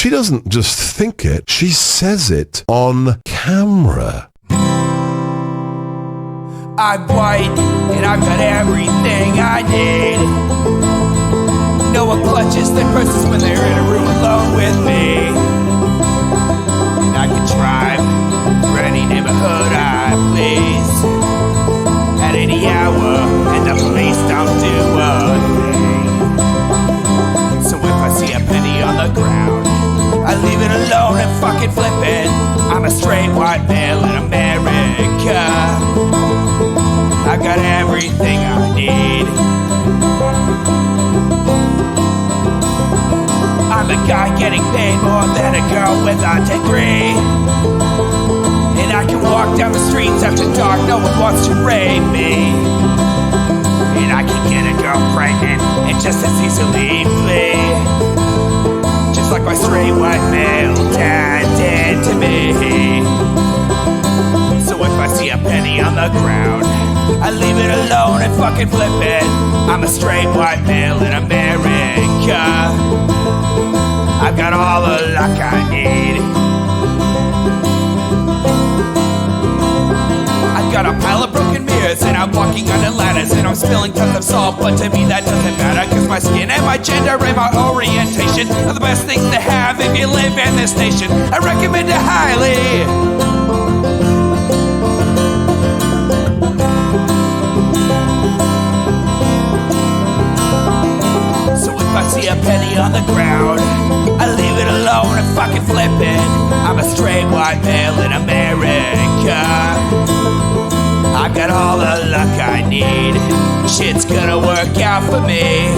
she doesn't just think it, she says it on camera. I'm white, and I've got everything I need. No one clutches their purses when they're in a room alone with me. And I can drive for any neighborhood I please at any hour, and the police don't do a thing. So if I see a penny on the ground, I leave it alone and fucking flip it. I'm a straight white male in America. I got everything I need. I'm a guy getting paid more than a girl with a degree. And I can walk down the streets after dark, no one wants to rape me. And I can get a girl pregnant and just as easily flee. Just like my straight white male dad did to me. So if I see a penny on the ground, I leave it alone and fucking flip it. I'm a straight white male in America. I've got all the luck I need. I've got a pile of broken mirrors and I'm walking under ladders and I'm spilling tons of salt, but to me that doesn't matter, cause my skin and my gender and my orientation are the best things to have if you live in this nation. I recommend it highly. If I see a penny on the ground, I leave it alone and fucking flip it. I'm a straight white male in America. I've got all the luck I need. Shit's gonna work out for me,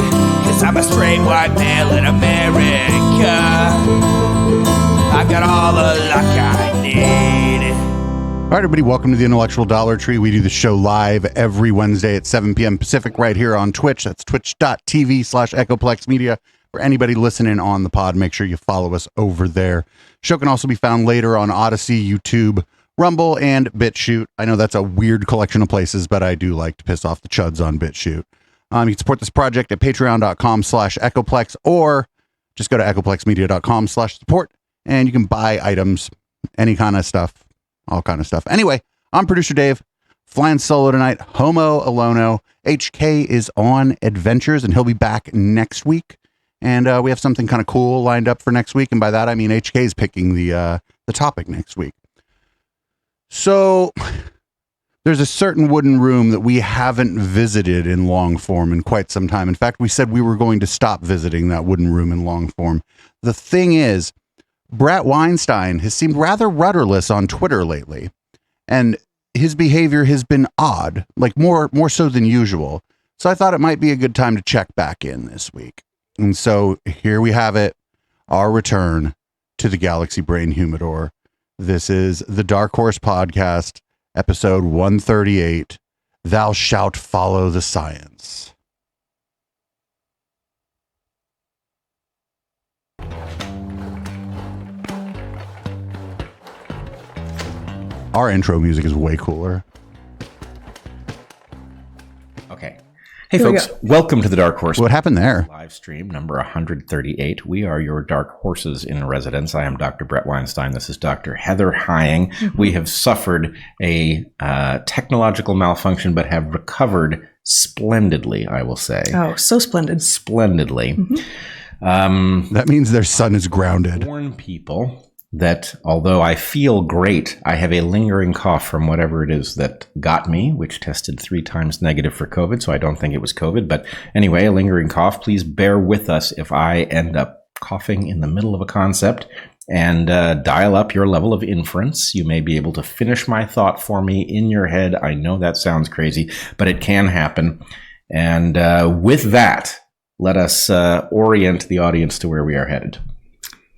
cause I'm a straight white male in America. I've got all the luck I need. All right, everybody, welcome to the Intellectual Dollar Tree. We do the show live every Wednesday at 7 p.m. Pacific right here on Twitch. That's twitch.tv/Echoplex Media. For anybody listening on the pod, make sure you follow us over there. Show can also be found later on Odyssey, YouTube, Rumble, and BitChute. I know that's a weird collection of places, but I do like to piss off the chuds on BitChute. You can support this project at patreon.com/Echoplex or just go to echoplexmedia.com/support and you can buy items, any kind of stuff. All kind of stuff. Anyway, I'm producer Dave, flying solo tonight. Homo Alono. HK is on adventures, and he'll be back next week. And we have something kind of cool lined up for next week. And by that, I mean HK is picking the topic next week. So there's a certain wooden room that we haven't visited in long form in quite some time. In fact, we said we were going to stop visiting that wooden room in long form. The thing is, Bret Weinstein has seemed rather rudderless on Twitter lately, and his behavior has been odd, like more so than usual. So I thought it might be a good time to check back in this week. And so here we have it, our return to the Galaxy Brain Humidor. This is the Dark Horse Podcast, episode 138, Thou Shalt Follow the Science. Our intro music is way cooler. Okay. Hey, folks. Welcome to the Dark Horse. What happened there? Live stream number 138. We are your Dark Horses in residence. I am Dr. Bret Weinstein. This is Dr. Heather Hying. Mm-hmm. We have suffered a technological malfunction, but have recovered splendidly, I will say. Oh, so splendid. Splendidly. Mm-hmm. That means their sun is grounded. Warn people that although I feel great, I have a lingering cough from whatever it is that got me, which tested 3 times negative for COVID, so I don't think it was COVID. But anyway, a lingering cough. Please bear with us if I end up coughing in the middle of a concept, and dial up your level of inference. You may be able to finish my thought for me in your head. I know that sounds crazy, but it can happen. And with that, let us orient the audience to where we are headed.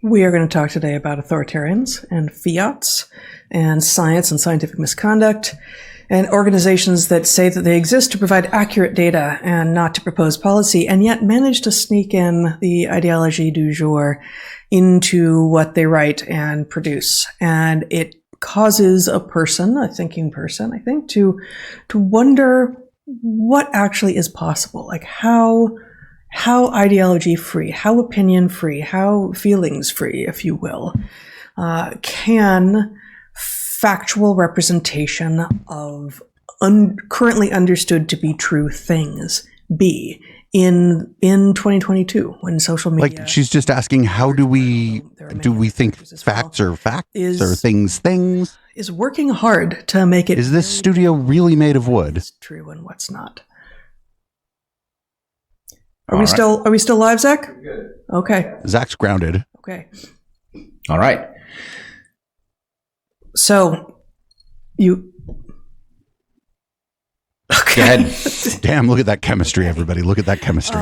We are going to talk today about authoritarians and fiats and science and scientific misconduct and organizations that say that they exist to provide accurate data and not to propose policy, and yet manage to sneak in the ideology du jour into what they write and produce. And it causes a thinking person, I think, to wonder what actually is possible. Like, how how ideology free, how opinion free, how feelings free, if you will, can factual representation of currently understood to be true things be in 2022 when social media? Like, she's just asking, how do we think facts are facts or things? Is working hard to make it. Is this studio really made of wood? What's true and what's not? Are we still live, Zach? Good. Okay. Zach's grounded. Okay. All right. So you. Go ahead. Damn, look at that chemistry, everybody. Look at that chemistry.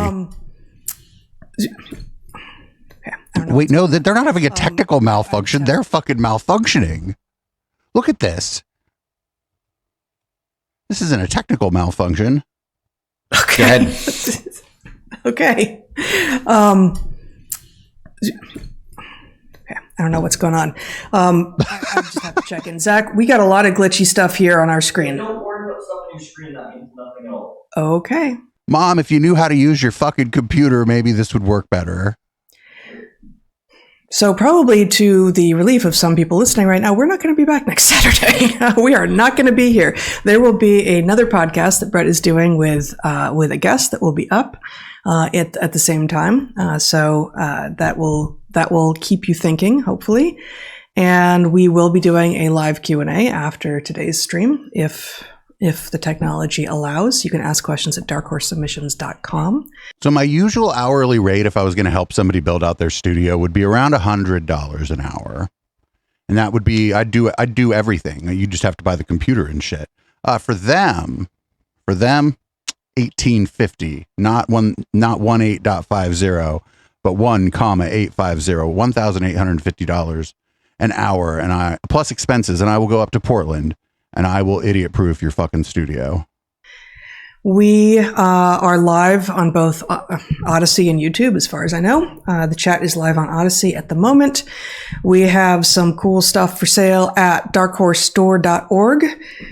Wait, no, they're not having a technical malfunction. They're fucking malfunctioning. Look at this. This isn't a technical malfunction. Okay. Go ahead. Okay. I don't know what's going on. I just have to check in. Zach, we got a lot of glitchy stuff here on our screen. Don't worry about stuff on your screen. That means nothing at all. Okay. Mom, if you knew how to use your fucking computer, maybe this would work better. So probably to the relief of some people listening right now, we're not going to be back next Saturday. We are not going to be here. There will be another podcast that Brett is doing with a guest that will be up at the same time. So that will keep you thinking, hopefully. And we will be doing a live Q&A after today's stream if the technology allows. You can ask questions at darkhorsesubmissions.com. So my usual hourly rate, if I was going to help somebody build out their studio, would be around $100 an hour. And that would be, I'd do everything. You just have to buy the computer and shit. For them, $18.50, not 18.50, but 1,850, $1,850 an hour, and plus expenses, and I will go up to Portland and I will idiot-proof your fucking studio. We are live on both Odyssey and YouTube, as far as I know. The chat is live on Odyssey at the moment. We have some cool stuff for sale at darkhorsestore.org.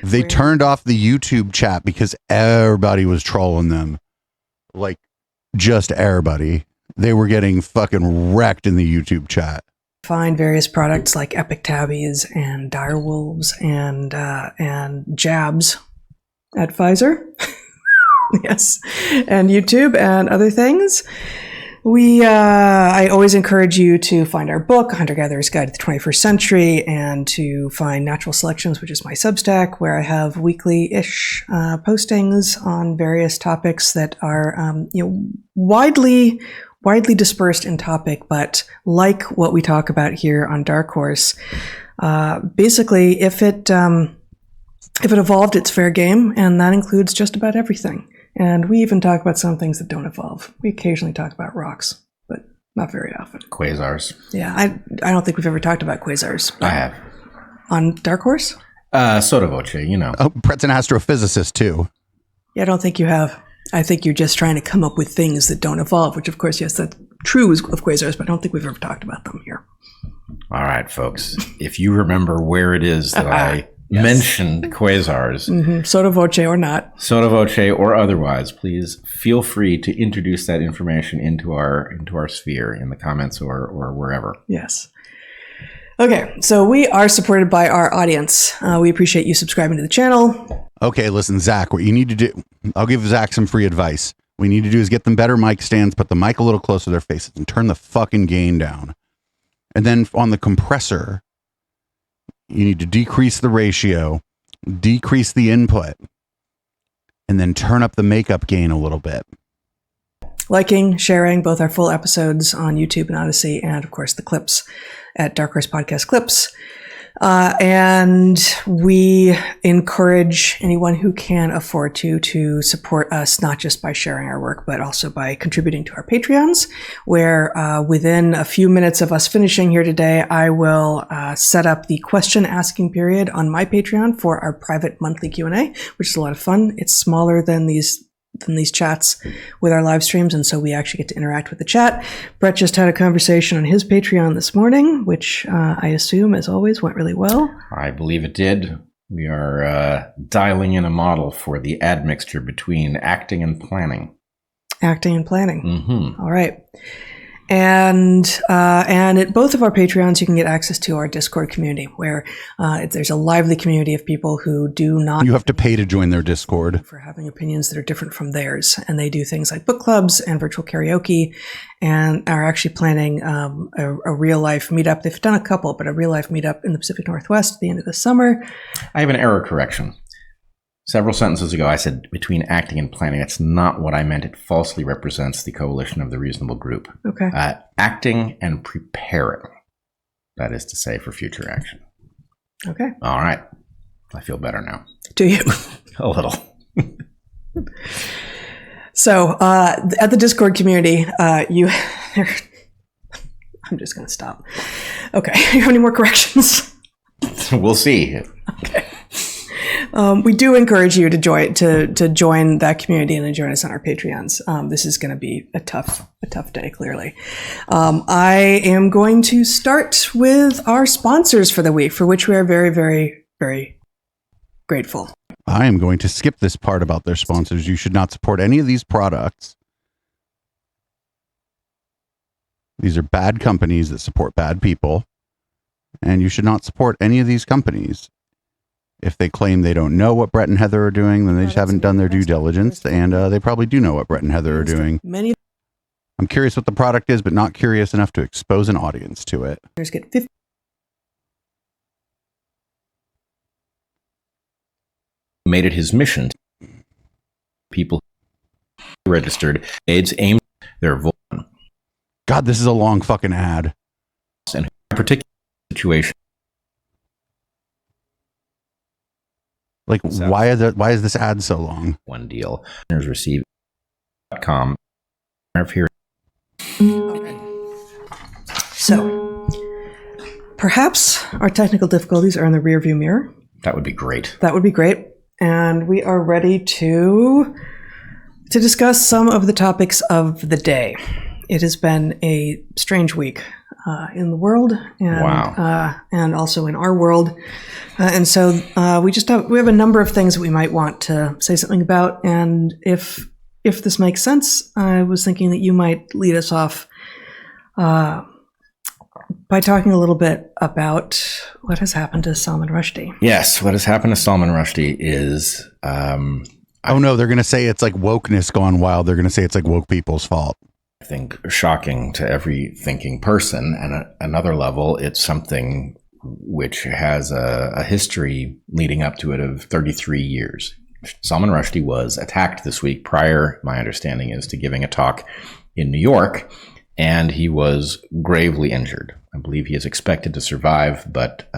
They turned off the YouTube chat because everybody was trolling them. Like, just everybody. They were getting fucking wrecked in the YouTube chat. Find various products like Epic Tabbies and Direwolves and Jabs at Pfizer. Yes, and YouTube and other things. I always encourage you to find our book, Hunter-Gatherer's Guide to the 21st Century, and to find Natural Selections, which is my Substack, where I have weekly-ish postings on various topics that are widely dispersed in topic, but like what we talk about here on Dark Horse. Basically, if it evolved, it's fair game, and that includes just about everything. And we even talk about some things that don't evolve. We occasionally talk about rocks, but not very often. Quasars. Yeah, I don't think we've ever talked about quasars. I have. On Dark Horse? Sotto voce, you know. Oh, Brett's an astrophysicist, too. Yeah, I don't think you have. I think you're just trying to come up with things that don't evolve, which, of course, yes, that's true of quasars, but I don't think we've ever talked about them here. All right, folks. If you remember where it is that I mentioned quasars, Sotto voce or not, sotto voce or otherwise, please feel free to introduce that information into our sphere in the comments or wherever. Yes. Okay, so we are supported by our audience. We appreciate you subscribing to the channel. Okay, listen, Zach, what you need to do, I'll give Zach some free advice. What you need to do is get them better mic stands, put the mic a little closer to their faces, and turn the fucking gain down. And then on the compressor, you need to decrease the ratio, decrease the input, and then turn up the makeup gain a little bit. Liking, sharing both our full episodes on YouTube and Odyssey, and of course the clips at Dark Horse Podcast Clips. And we encourage anyone who can afford to support us, not just by sharing our work, but also by contributing to our Patreons, where within a few minutes of us finishing here today, I will set up the question asking period on my Patreon for our private monthly Q&A, which is a lot of fun. It's smaller than these chats with our live streams, and so we actually get to interact with the chat. Brett just had a conversation on his Patreon this morning, which I assume, as always, went really well. I believe it did. We are dialing in a model for the admixture between acting and planning. Acting and planning. Mm-hmm. All right. And at both of our Patreons, you can get access to our Discord community, where there's a lively community of people who do not. You have to pay to join their Discord for having opinions that are different from theirs, and they do things like book clubs and virtual karaoke, and are actually planning a real life meetup. They've done a couple, but a real life meetup in the Pacific Northwest at the end of the summer. I have an error correction. Several sentences ago, I said between acting and planning. That's not what I meant. It falsely represents the coalition of the reasonable group. Okay. Acting and preparing. That is to say, for future action. Okay. All right. I feel better now. Do you? A little. So at the Discord community, I'm just going to stop. Okay. You have any more corrections? We'll see. Okay. We do encourage you to join that community and to join us on our Patreons. This is going to be a tough day, clearly. I am going to start with our sponsors for the week, for which we are very, very, very grateful. I am going to skip this part about their sponsors. You should not support any of these products. These are bad companies that support bad people, and you should not support any of these companies. If they claim they don't know what Brett and Heather are doing, then they just haven't done their due diligence, and they probably do know what Brett and Heather are doing. I'm curious what the product is, but not curious enough to expose an audience to it. Get 50. Made it his mission. People registered AIDS aimed their vote. God, this is a long fucking ad. And in a particular situation. Like, why is this ad so long? One deal. Receive.com. So, perhaps our technical difficulties are in the rearview mirror. That would be great. That would be great. And we are ready to discuss some of the topics of the day. It has been a strange week in the world, and and also in our world, and so we have a number of things that we might want to say something about. And if this makes sense, I was thinking that you might lead us off by talking a little bit about what has happened to Salman Rushdie. Yes, what has happened to Salman Rushdie is oh no, they're going to say it's like wokeness gone wild. They're going to say it's like woke people's fault. I think shocking to every thinking person. And at another level, it's something which has a history leading up to it of 33 years. Salman Rushdie was attacked this week prior, my understanding is, to giving a talk in New York, and he was gravely injured. I believe he is expected to survive, but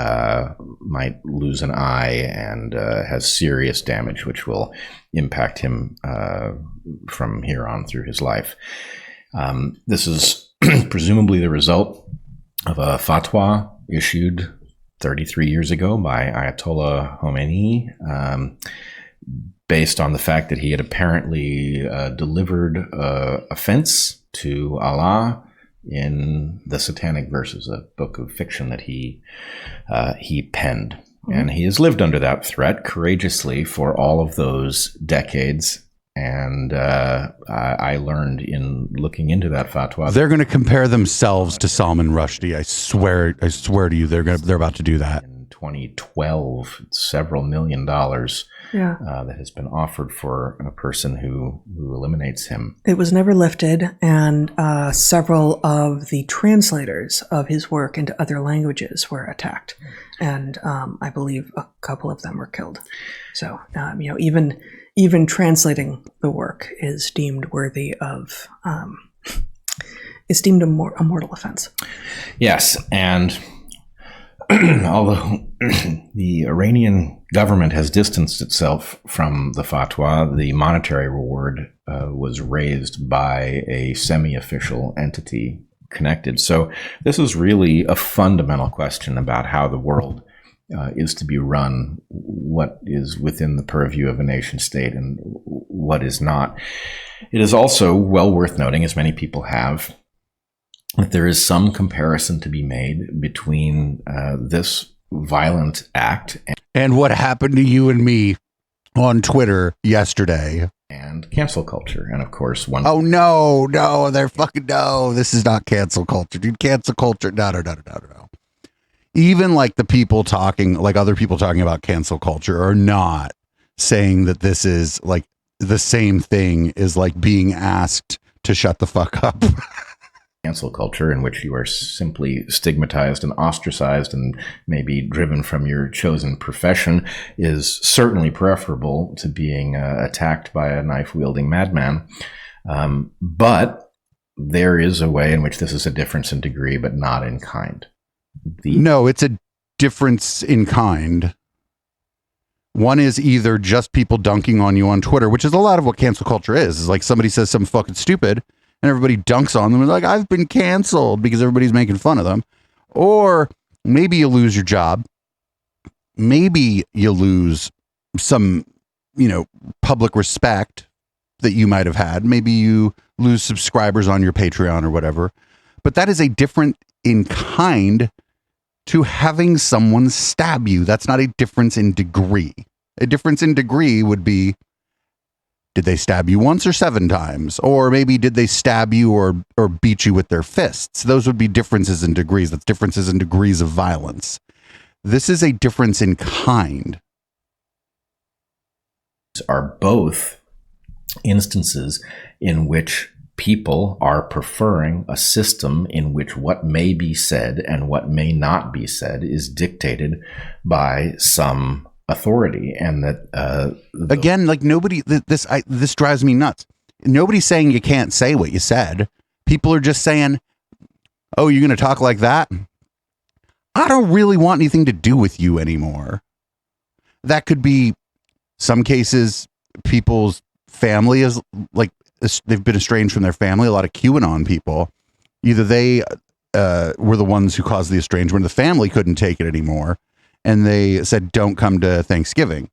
might lose an eye and has serious damage, which will impact him from here on through his life. This is presumably the result of a fatwa issued 33 years ago by Ayatollah Khomeini, based on the fact that he had apparently delivered a fence to Allah in the Satanic Verses, a book of fiction that he penned. Mm-hmm. And he has lived under that threat courageously for all of those decades. And I learned in looking into that fatwa, they're going to compare themselves to Salman Rushdie. I swear to you, they're about to do that. In 2012, several $1 million that has been offered for a person who eliminates him. It was never lifted, and several of the translators of his work into other languages were attacked, and I believe a couple of them were killed. So, even translating the work is deemed worthy of, is deemed a mortal offense. Yes, and although the Iranian government has distanced itself from the fatwa, the monetary reward was raised by a semi-official entity connected. So this is really a fundamental question about how the world is to be run, what is within the purview of a nation state and what is not. It is also well worth noting, as many people have, that there is some comparison to be made between this violent act and what happened to you and me on Twitter yesterday. and cancel culture. And of course, one. Oh, no, they're fucking, no, this is not cancel culture, dude. Cancel culture, no. Even like the people talking, like other people talking about cancel culture are not saying that this is like the same thing as like being asked to shut the fuck up. Cancel culture, in which you are simply stigmatized and ostracized and maybe driven from your chosen profession, is certainly preferable to being attacked by a knife-wielding madman. But there is a way in which this is a difference in degree, but not in kind. No, it's a difference in kind. One is either just people dunking on you on Twitter, which is a lot of what cancel culture is like somebody says something fucking stupid and everybody dunks on them and like, I've been canceled because everybody's making fun of them. Or maybe you lose your job. Maybe you lose some, public respect that you might have had. Maybe you lose subscribers on your Patreon or whatever. But that is a different in kind to having someone stab you. That's not a difference in degree. A difference in degree would be, did they stab you once or 7 times? Or maybe did they stab you or beat you with their fists? Those would be differences in degrees. That's differences in degrees of violence. This is a difference in kind. Are both instances in which people are preferring a system in which what may be said and what may not be said is dictated by some authority, and that again, like nobody, this drives me nuts. Nobody's saying you can't say what you said. People are just saying, oh, you're going to talk like that? I don't really want anything to do with you anymore. That could be some cases people's family is like, they've been estranged from their family. A lot of QAnon people, either they were the ones who caused the estrangement, the family couldn't take it anymore, and they said, don't come to Thanksgiving.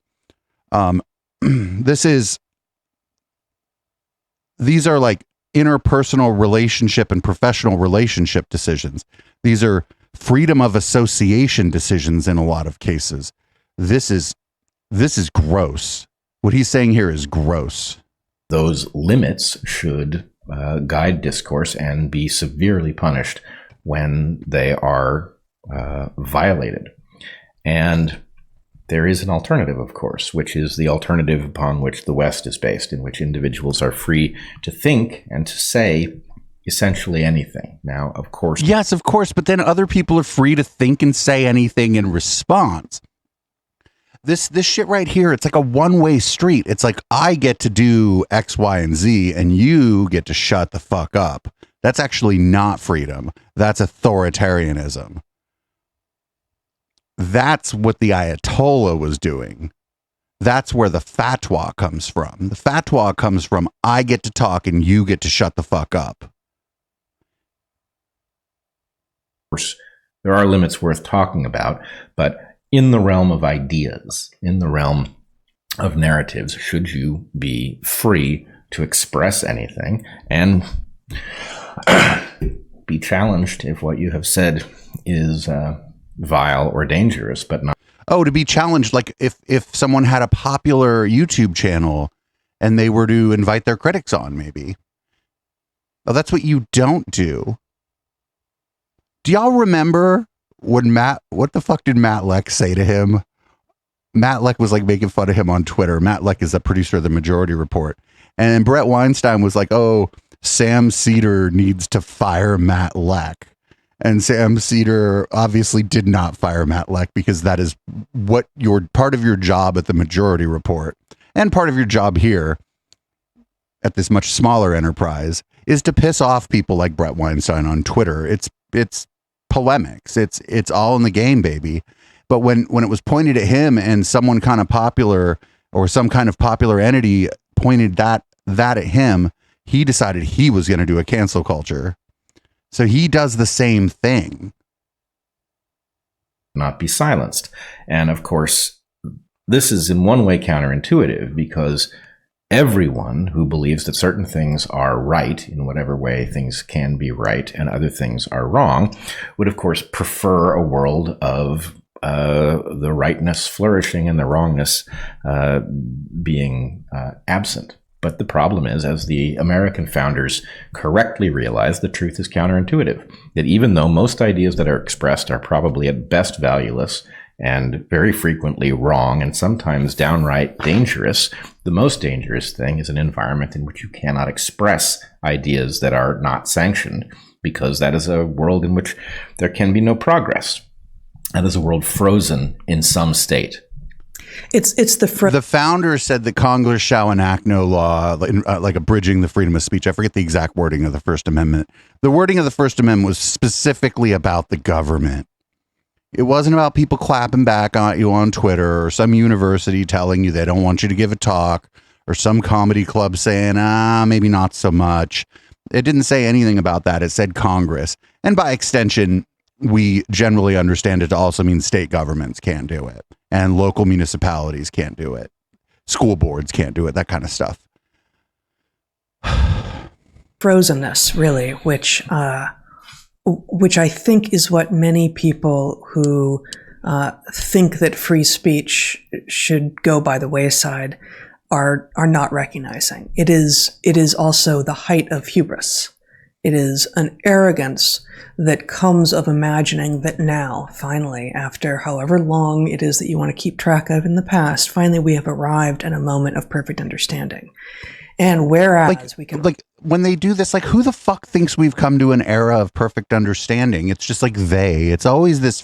These are like interpersonal relationship and professional relationship decisions. These are freedom of association decisions in a lot of cases. This is gross. What he's saying here is gross. Those limits should guide discourse and be severely punished when they are violated. And there is an alternative, of course, which is the alternative upon which the West is based, in which individuals are free to think and to say essentially anything. Now, of course. Yes, of course. But then other people are free to think and say anything in response. This shit right here, it's like a one-way street. It's like, I get to do X, Y, and Z, and you get to shut the fuck up. That's actually not freedom. That's authoritarianism. That's what the Ayatollah was doing. That's where the fatwa comes from. The fatwa comes from, I get to talk and you get to shut the fuck up. Of course, there are limits worth talking about, but in the realm of ideas, in the realm of narratives, should you be free to express anything and be challenged if what you have said is vile or dangerous, but not. Oh, to be challenged, like if someone had a popular YouTube channel and they were to invite their critics on, maybe. Oh, that's what you don't do. Do y'all remember when what the fuck did Matt Leck say to him? Matt Leck was like making fun of him on Twitter. Matt Leck is the producer of the Majority Report. And Brett Weinstein was like, oh, Sam Cedar needs to fire Matt Leck. And Sam Cedar obviously did not fire Matt Leck, because that is what part of your job at the Majority Report and part of your job here at this much smaller enterprise is to piss off people like Brett Weinstein on Twitter. It's polemics. It's all in the game, baby. But when it was pointed at him and someone kind of popular or some kind of popular entity pointed that at him, he decided he was going to do a cancel culture. So he does the same thing. Not be silenced. And of course, this is in one way counterintuitive, because everyone who believes that certain things are right, in whatever way things can be right, and other things are wrong, would of course prefer a world of the rightness flourishing and the wrongness being absent. But the problem is, as the American founders correctly realized, the truth is counterintuitive. That even though most ideas that are expressed are probably at best valueless and very frequently wrong and sometimes downright dangerous, the most dangerous thing is an environment in which you cannot express ideas that are not sanctioned, because that is a world in which there can be no progress. That is a world frozen in some state. The founders said that Congress shall enact no law, like abridging the freedom of speech. I forget the exact wording of the First Amendment. The wording of the First Amendment was specifically about the government. It wasn't about people clapping back on you on Twitter, or some university telling you they don't want you to give a talk, or some comedy club saying, maybe not so much. It didn't say anything about that. It said Congress. And by extension, we generally understand it to also mean state governments can't do it, and local municipalities can't do it. School boards can't do it, that kind of stuff. Frozenness, really, which I think is what many people who think that free speech should go by the wayside are not recognizing. It is also the height of hubris. It is an arrogance that comes of imagining that now, finally, after however long it is that you want to keep track of in the past, finally we have arrived at a moment of perfect understanding. And whereas we can... when they do this, who the fuck thinks we've come to an era of perfect understanding? It's just it's always this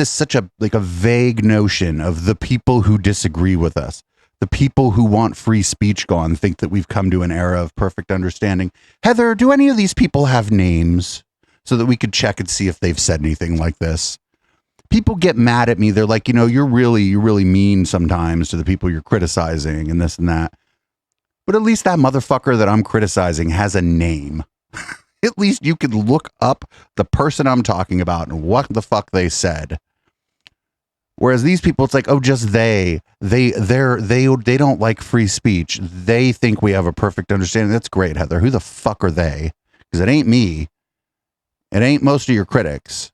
such a vague notion of the people who disagree with us. The people who want free speech gone think that we've come to an era of perfect understanding. Heather, do any of these people have names so that we could check and see if they've said anything like this? People get mad at me. They're like, you're really mean sometimes to the people you're criticizing and this and that. But at least that motherfucker that I'm criticizing has a name. At least you could look up the person I'm talking about and what the fuck they said. Whereas these people, it's like, just they don't like free speech. They think we have a perfect understanding. That's great, Heather. Who the fuck are they? Because it ain't me. It ain't most of your critics.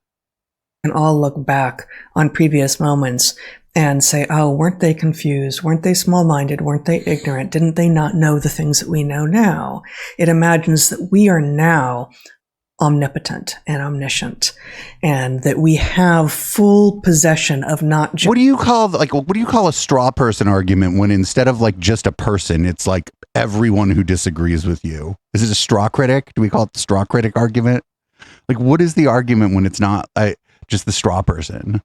And all look back on previous moments and say, weren't they confused? Weren't they small-minded? Weren't they ignorant? Didn't they not know the things that we know now? It imagines that we are now omnipotent and omniscient, and that we have full possession of not just... What do you call a straw person argument when instead of just a person, it's like everyone who disagrees with you? Is it a straw critic? Do we call it the straw critic argument? What is the argument when it's not just the straw person?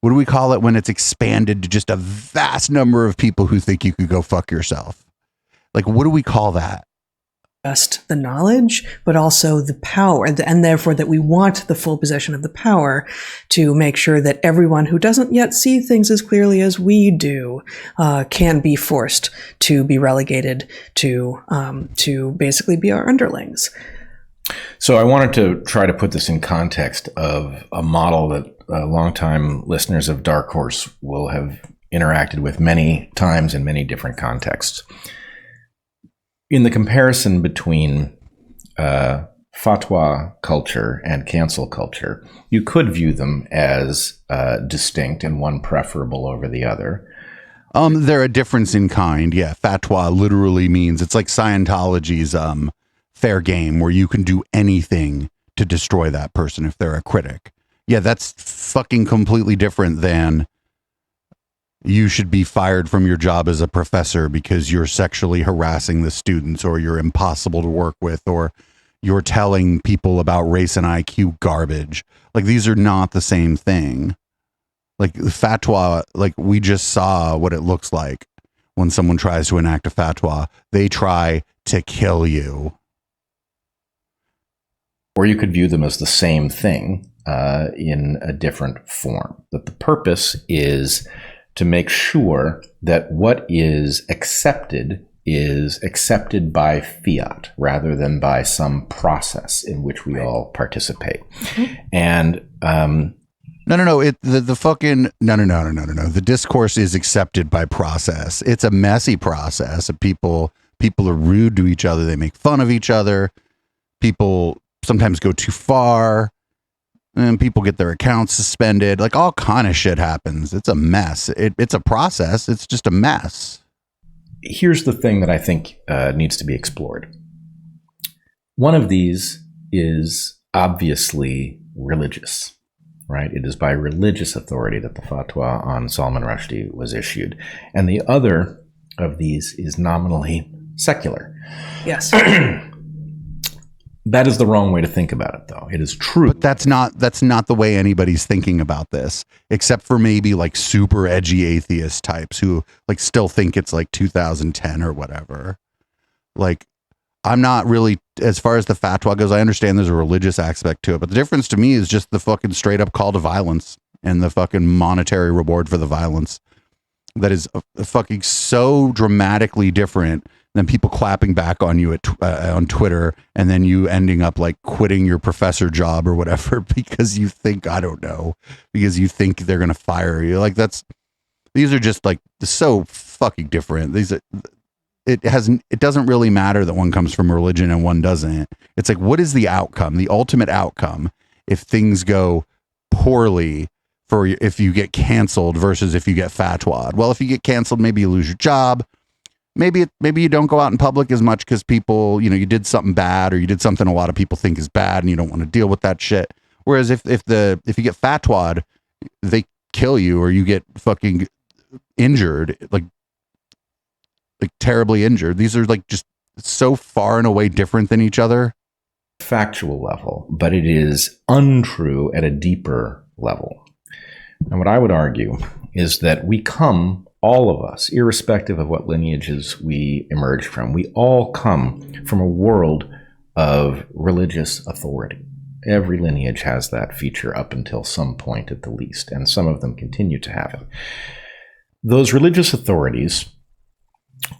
What do we call it when it's expanded to just a vast number of people who think you could go fuck yourself? What do we call that? Just the knowledge, but also the power, and therefore that we want the full possession of the power to make sure that everyone who doesn't yet see things as clearly as we do can be forced to be relegated to basically be our underlings. So I wanted to try to put this in context of a model that longtime listeners of Dark Horse will have interacted with many times in many different contexts. In the comparison between fatwa culture and cancel culture, you could view them as distinct and one preferable over the other. They're a difference in kind. Yeah, fatwa literally means it's like Scientology's fair game, where you can do anything to destroy that person if they're a critic. Yeah, that's fucking completely different than you should be fired from your job as a professor because you're sexually harassing the students, or you're impossible to work with, or you're telling people about race and IQ garbage. These are not the same thing. Fatwa, we just saw what it looks like when someone tries to enact a fatwa. They try to kill you. Or you could view them as the same thing in a different form. That the purpose is to make sure that what is accepted by fiat rather than by some process in which we all participate. Mm-hmm. And No. The discourse is accepted by process. It's a messy process. People are rude to each other. They make fun of each other. People sometimes go too far, and people get their accounts suspended. All kind of shit happens. It's a mess. It's a process. It's just a mess. here's the thing that I think needs to be explored. One of these is obviously religious, right? It is by religious authority that the fatwa on Salman Rushdie was issued. And the other of these is nominally secular. Yes. That is the wrong way to think about it, though. It is true. But that's not the way anybody's thinking about this, except for maybe like super edgy atheist types who like still think it's like 2010 or whatever. Like, I'm not really, as far as the fatwa goes, I understand there's a religious aspect to it, but the difference to me is just the fucking straight up call to violence and the fucking monetary reward for the violence. That is fucking so dramatically different than people clapping back on you on Twitter and then you ending up like quitting your professor job or whatever because you think, I don't know, because you think they're going to fire you. Like these are just like so fucking different. It doesn't really matter that one comes from religion and one doesn't. It's like, what is the outcome, the ultimate outcome if things go poorly for if you get canceled versus if you get fatwa'd? Well, if you get canceled, maybe you lose your job. Maybe you don't go out in public as much because people, you did something bad or you did something a lot of people think is bad and you don't want to deal with that shit. Whereas if you get fatwa'd, they kill you or you get fucking injured, like terribly injured. These are like just so far and away different than each other. Factual level, but it is untrue at a deeper level. And what I would argue is that we come, all of us, irrespective of what lineages we emerge from, we all come from a world of religious authority. Every lineage has that feature up until some point at the least, and some of them continue to have it. Those religious authorities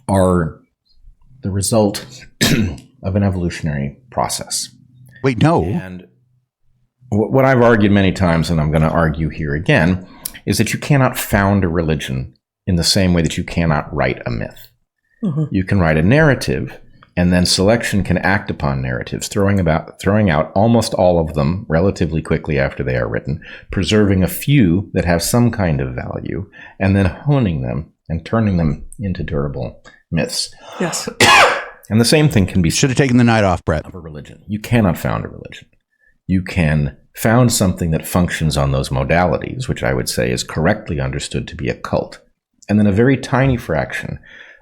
are the result of an evolutionary process. Wait, no. And what I've argued many times, and I'm going to argue here again, is that you cannot found a religion in the same way that you cannot write a myth. Mm-hmm. You can write a narrative, and then selection can act upon narratives, throwing out almost all of them relatively quickly after they are written, preserving a few that have some kind of value, and then honing them and turning them into durable myths. Yes. And the same thing can be should have taken the night off, Brett. Of a religion. You cannot found a religion. You can found something that functions on those modalities, which I would say is correctly understood to be a cult. And then a very tiny fraction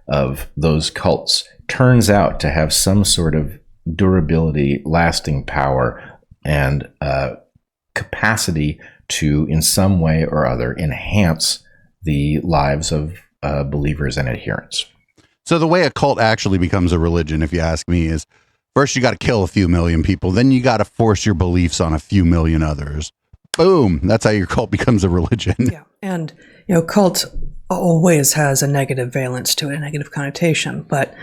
of those cults turns out to have some sort of durability, lasting power, and capacity to, in some way or other, enhance the lives of believers and adherents. So the way a cult actually becomes a religion, if you ask me, is first you got to kill a few million people, then you got to force your beliefs on a few million others. Boom. That's how your cult becomes a religion. Yeah. And, cult always has a negative valence to it, a negative connotation. But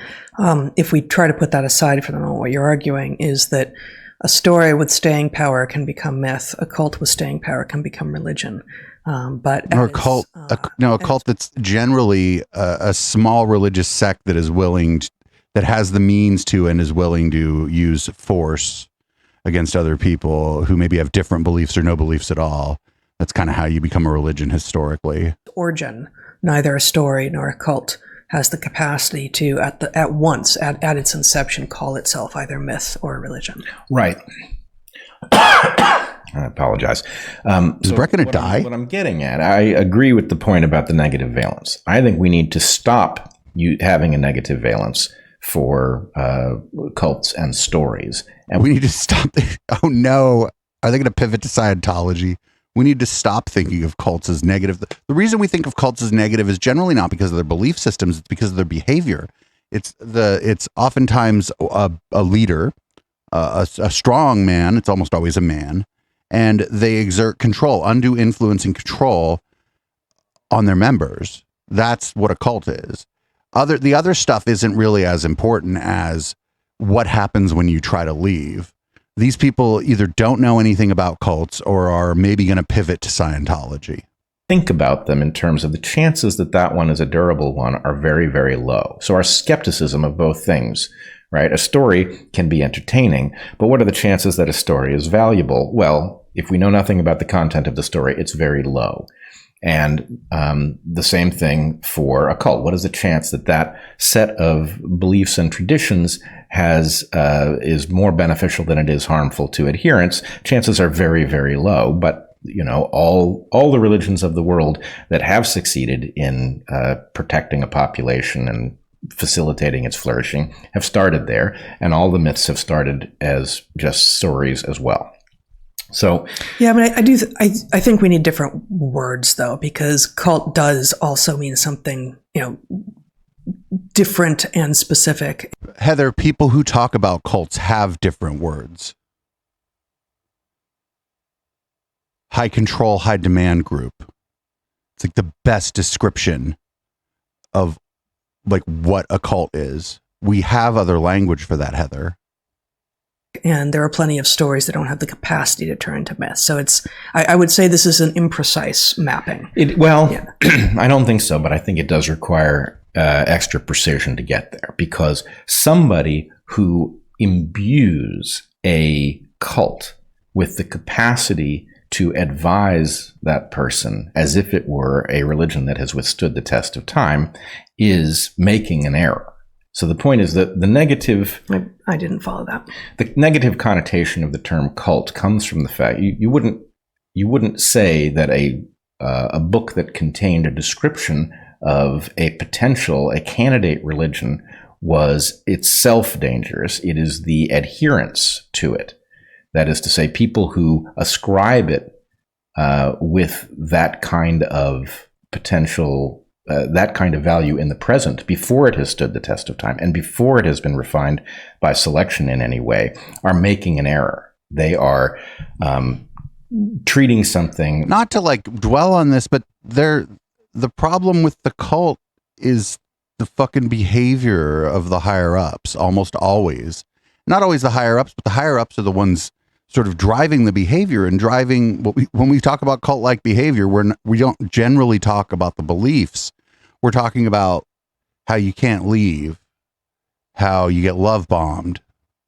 if we try to put that aside for the moment, what you're arguing is that a story with staying power can become myth. A cult with staying power can become religion. But or a cult, a cult that's generally a small religious sect that is willing to, that has the means to and is willing to use force against other people who maybe have different beliefs or no beliefs at all. That's kind of how you become a religion historically. Origin, neither a story nor a cult has the capacity to at once at its inception call itself either myth or religion. Right. I apologize. Is Brett going to die? What I'm getting at, I agree with the point about the negative valence. I think we need to stop having a negative valence for cults and stories. And we need to stop. Oh no. Are they going to pivot to Scientology? We need to stop thinking of cults as negative. The reason we think of cults as negative is generally not because of their belief systems. It's because of their behavior. It's oftentimes a leader, a strong man. It's almost always a man. And they exert control, undue influence and control on their members. That's what a cult is. The other stuff isn't really as important as what happens when you try to leave. These people either don't know anything about cults or are maybe going to pivot to Scientology. Think about them in terms of the chances that one is a durable one are very, very low. So our skepticism of both things, right? A story can be entertaining, but what are the chances that a story is valuable? Well, if we know nothing about the content of the story, it's very low. And the same thing for a cult. What is the chance that that set of beliefs and traditions is more beneficial than it is harmful to adherents? Chances are very, very low. But all the religions of the world that have succeeded in protecting a population and facilitating its flourishing have started there, and all the myths have started as just stories as well. So, yeah, but I think we need different words though, because cult does also mean something, different and specific. Heather, people who talk about cults have different words. High control, high demand group. It's like the best description of like what a cult is. We have other language for that, Heather. And there are plenty of stories that don't have the capacity to turn into myths. So I would say this is an imprecise mapping. I don't think so, but I think it does require extra precision to get there, because somebody who imbues a cult with the capacity to advise that person as if it were a religion that has withstood the test of time is making an error. So the point is that the negative... I didn't follow that. The negative connotation of the term cult comes from the fact you wouldn't say that a book that contained a description of a candidate religion was itself dangerous. It is the adherence to it. That is to say, people who ascribe it with that kind of potential... that kind of value in the present before it has stood the test of time and before it has been refined by selection in any way are making an error. They are treating something... Not to like dwell on this, but the problem with the cult is the fucking behavior of the higher ups, almost always. Not always the higher ups, but the higher ups are the ones sort of driving the behavior and driving when we talk about cult-like behavior, we don't generally talk about the beliefs. We're talking about how you can't leave, how you get love bombed,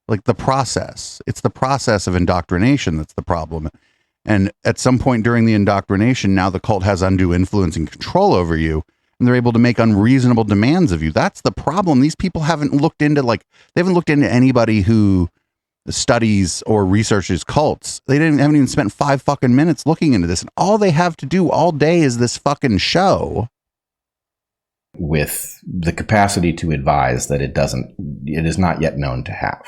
like the process. It's the process of indoctrination that's the problem. And at some point during the indoctrination, now the cult has undue influence and control over you, and they're able to make unreasonable demands of you. That's the problem. These people haven't looked into anybody who studies or researches cults. They haven't even spent 5 fucking minutes looking into this. And all they have to do all day is this fucking show. With the capacity to advise that it is not yet known to have.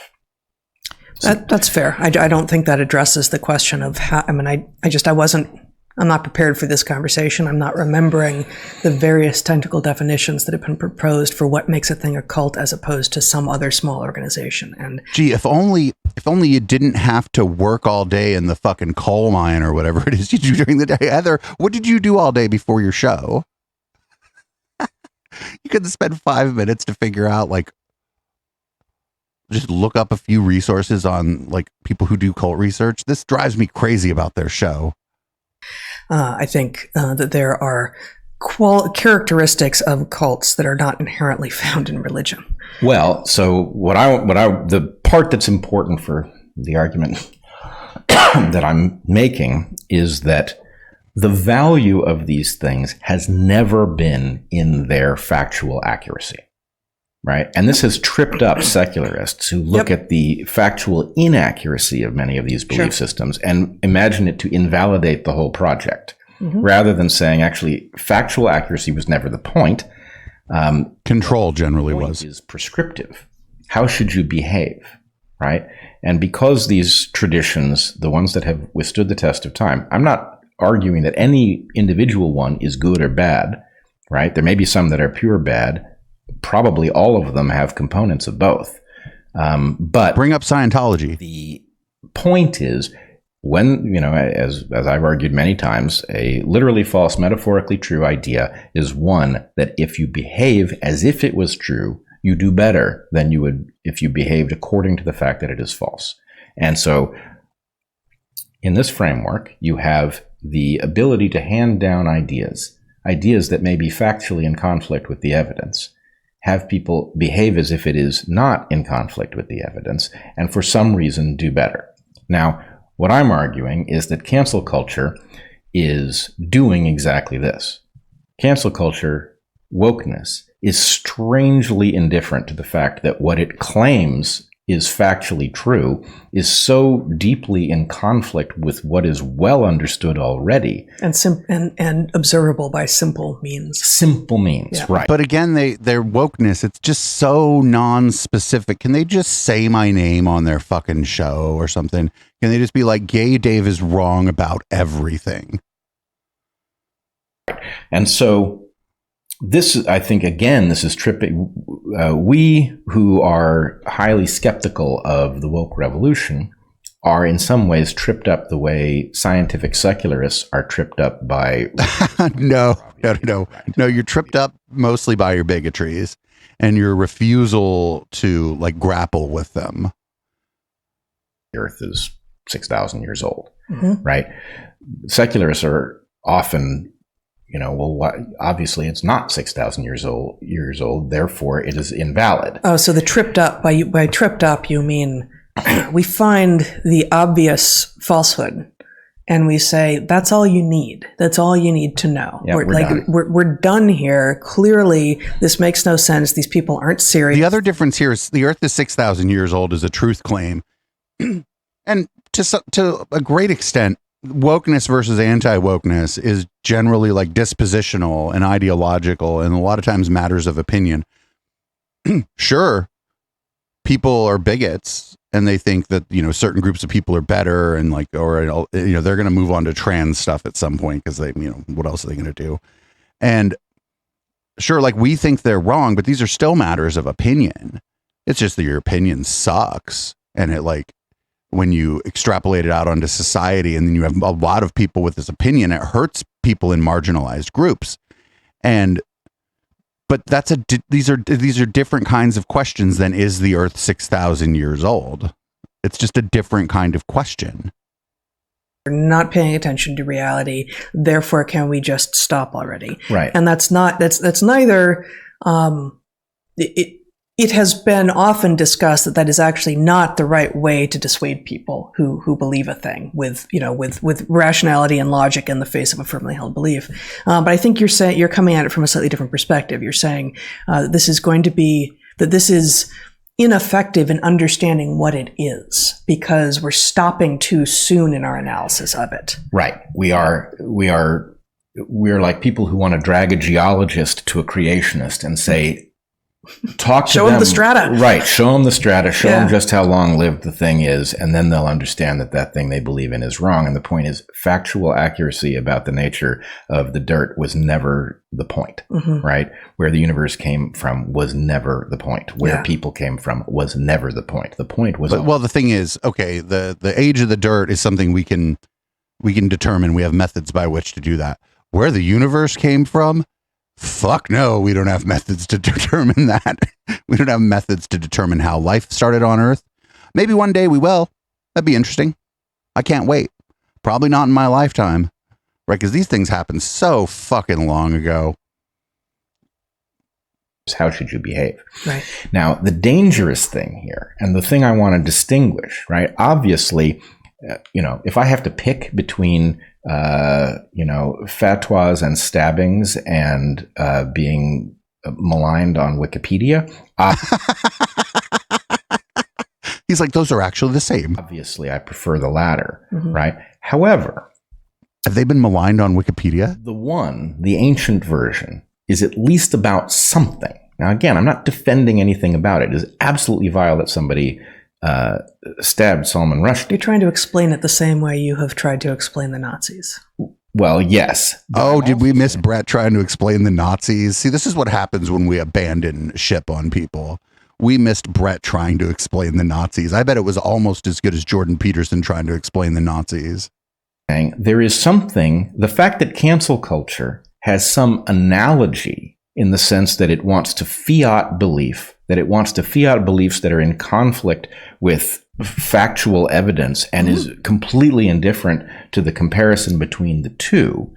So, that's fair. I don't think that addresses the question of how, I'm not prepared for this conversation. I'm not remembering the various technical definitions that have been proposed for what makes a thing a cult as opposed to some other small organization. And gee, if only you didn't have to work all day in the fucking coal mine or whatever it is you do during the day. Heather, what did you do all day before your show? You couldn't spend 5 minutes to figure out, like, just look up a few resources on like people who do cult research. This drives me crazy about their show. I think that there are characteristics of cults that are not inherently found in religion. Well, so the part that's important for the argument that I'm making is that the value of these things has never been in their factual accuracy, right? And this has tripped up secularists who look at the factual inaccuracy of many of these belief systems and imagine it to invalidate the whole project, rather than saying, actually, factual accuracy was never the point. Control generally was. Is prescriptive. How should you behave, right? And because these traditions, the ones that have withstood the test of time, I'm not arguing that any individual one is good or bad, right? There may be some that are pure bad. Probably all of them have components of both. But bring up Scientology. The point is, when, as I've argued many times, a literally false, metaphorically true idea is one that if you behave as if it was true, you do better than you would if you behaved according to the fact that it is false. And so in this framework, you have the ability to hand down ideas that may be factually in conflict with the evidence, have people behave as if it is not in conflict with the evidence, and for some reason do better. Now, what I'm arguing is that cancel culture is doing exactly this. Cancel culture, wokeness, is strangely indifferent to the fact that what it claims is factually true is so deeply in conflict with what is well understood already. And observable by simple means. Simple means, Yeah. right. But again, their wokeness, it's just so non-specific. Can they just say my name on their fucking show or something? Can they just be like, Gay Dave is wrong about everything? And so this, I think, again, this is tripping. We who are highly skeptical of the woke revolution are in some ways tripped up the way scientific secularists are tripped up by. No, you're tripped up mostly by your bigotries and your refusal to like grapple with them. The Earth is 6,000 years old, Mm-hmm. right? Secularists are often, obviously it's not 6,000 years old, therefore it is invalid. Oh, so the tripped up, by tripped up, you mean we find the obvious falsehood and we say, that's all you need. That's all you need to know. Yeah, we're done here. Clearly, this makes no sense. These people aren't serious. The other difference here is the Earth is 6,000 years old is a truth claim. And to a great extent, wokeness versus anti-wokeness is generally like dispositional and ideological and a lot of times matters of opinion. Sure, people are bigots and they think that, certain groups of people are better and like, or, they're going to move on to trans stuff at some point because they, what else are they going to do? And sure, like we think they're wrong, but these are still matters of opinion. It's just that your opinion sucks. And it like, when you extrapolate it out onto society and then you have a lot of people with this opinion, it hurts people in marginalized groups. But these are different kinds of questions than is the Earth 6,000 years old? It's just a different kind of question. We're not paying attention to reality. Therefore, can we just stop already? Right. And that's neither, it has been often discussed that is actually not the right way to dissuade people who believe a thing with rationality and logic in the face of a firmly held belief. But I think you're coming at it from a slightly different perspective. You're saying this is ineffective in understanding what it is because we're stopping too soon in our analysis of it. Right. We are like people who want to drag a geologist to a creationist and say, show them the strata. Right. Show them the strata. Show them just how long lived the thing is. And then they'll understand that thing they believe in is wrong. And the point is factual accuracy about the nature of the dirt was never the point, right? Where the universe came from was never the point. Where people came from was never the point. The point was. Well, the thing is, okay, the age of the dirt is something we can determine. We have methods by which to do that. Where the universe came from, fuck no, we don't have methods to determine that. We don't have methods to determine how life started on Earth. Maybe one day we will. That'd be interesting. I can't wait. Probably not in my lifetime, right? Because these things happened so fucking long ago. How should you behave? Right. Now, the dangerous thing here, and the thing I want to distinguish, right? Obviously, if I have to pick between fatwas and stabbings and being maligned on Wikipedia. He's like, those are actually the same. Obviously, I prefer the latter, right? However, have they been maligned on Wikipedia? The ancient version, is at least about something. Now, again, I'm not defending anything about it. It is absolutely vile that somebody stabbed Salman Rushdie. You're trying to explain it the same way you have tried to explain the Nazis. Well, yes. Oh, did we miss Brett trying to explain the Nazis? See, this is what happens when we abandon ship on people. We missed Brett trying to explain the Nazis. I bet it was almost as good as Jordan Peterson trying to explain the Nazis. There is something, the fact that cancel culture has some analogy in the sense that it wants to fiat belief, that it wants to fiat beliefs that are in conflict with factual evidence and is completely indifferent to the comparison between the two,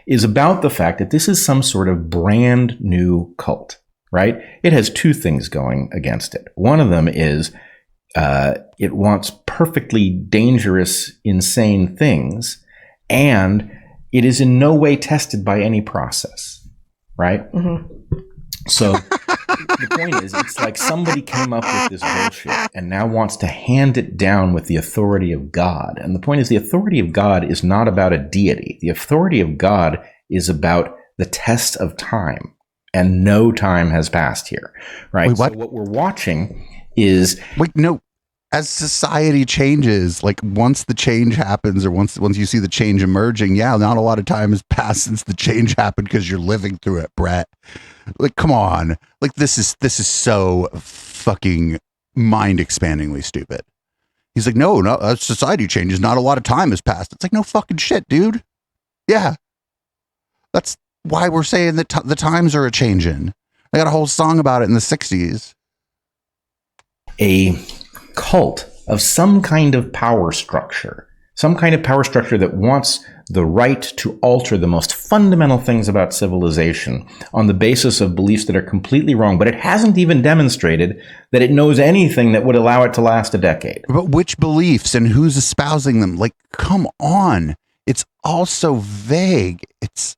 is about the fact that this is some sort of brand new cult, right? It has two things going against it. One of them is it wants perfectly dangerous, insane things, and it is in no way tested by any process, right? Mm-hmm. So the point is, it's like somebody came up with this bullshit and now wants to hand it down with the authority of God. And the point is, the authority of God is not about a deity. The authority of God is about the test of time. And no time has passed here, right? Wait, what? So what we're watching is... Wait, no. As society changes, like once the change happens or once you see the change emerging, yeah, not a lot of time has passed since the change happened because you're living through it, Brett. Like, come on. Like, this is so fucking mind-expandingly stupid. He's like, no, society changes. Not a lot of time has passed. It's like, no fucking shit, dude. Yeah. That's why we're saying that the times are a-changing. I got a whole song about it in the 60s. A cult of some kind of power structure that wants the right to alter the most fundamental things about civilization on the basis of beliefs that are completely wrong, but it hasn't even demonstrated that it knows anything that would allow it to last a decade. But which beliefs and who's espousing them? Like, come on. It's all so vague. It's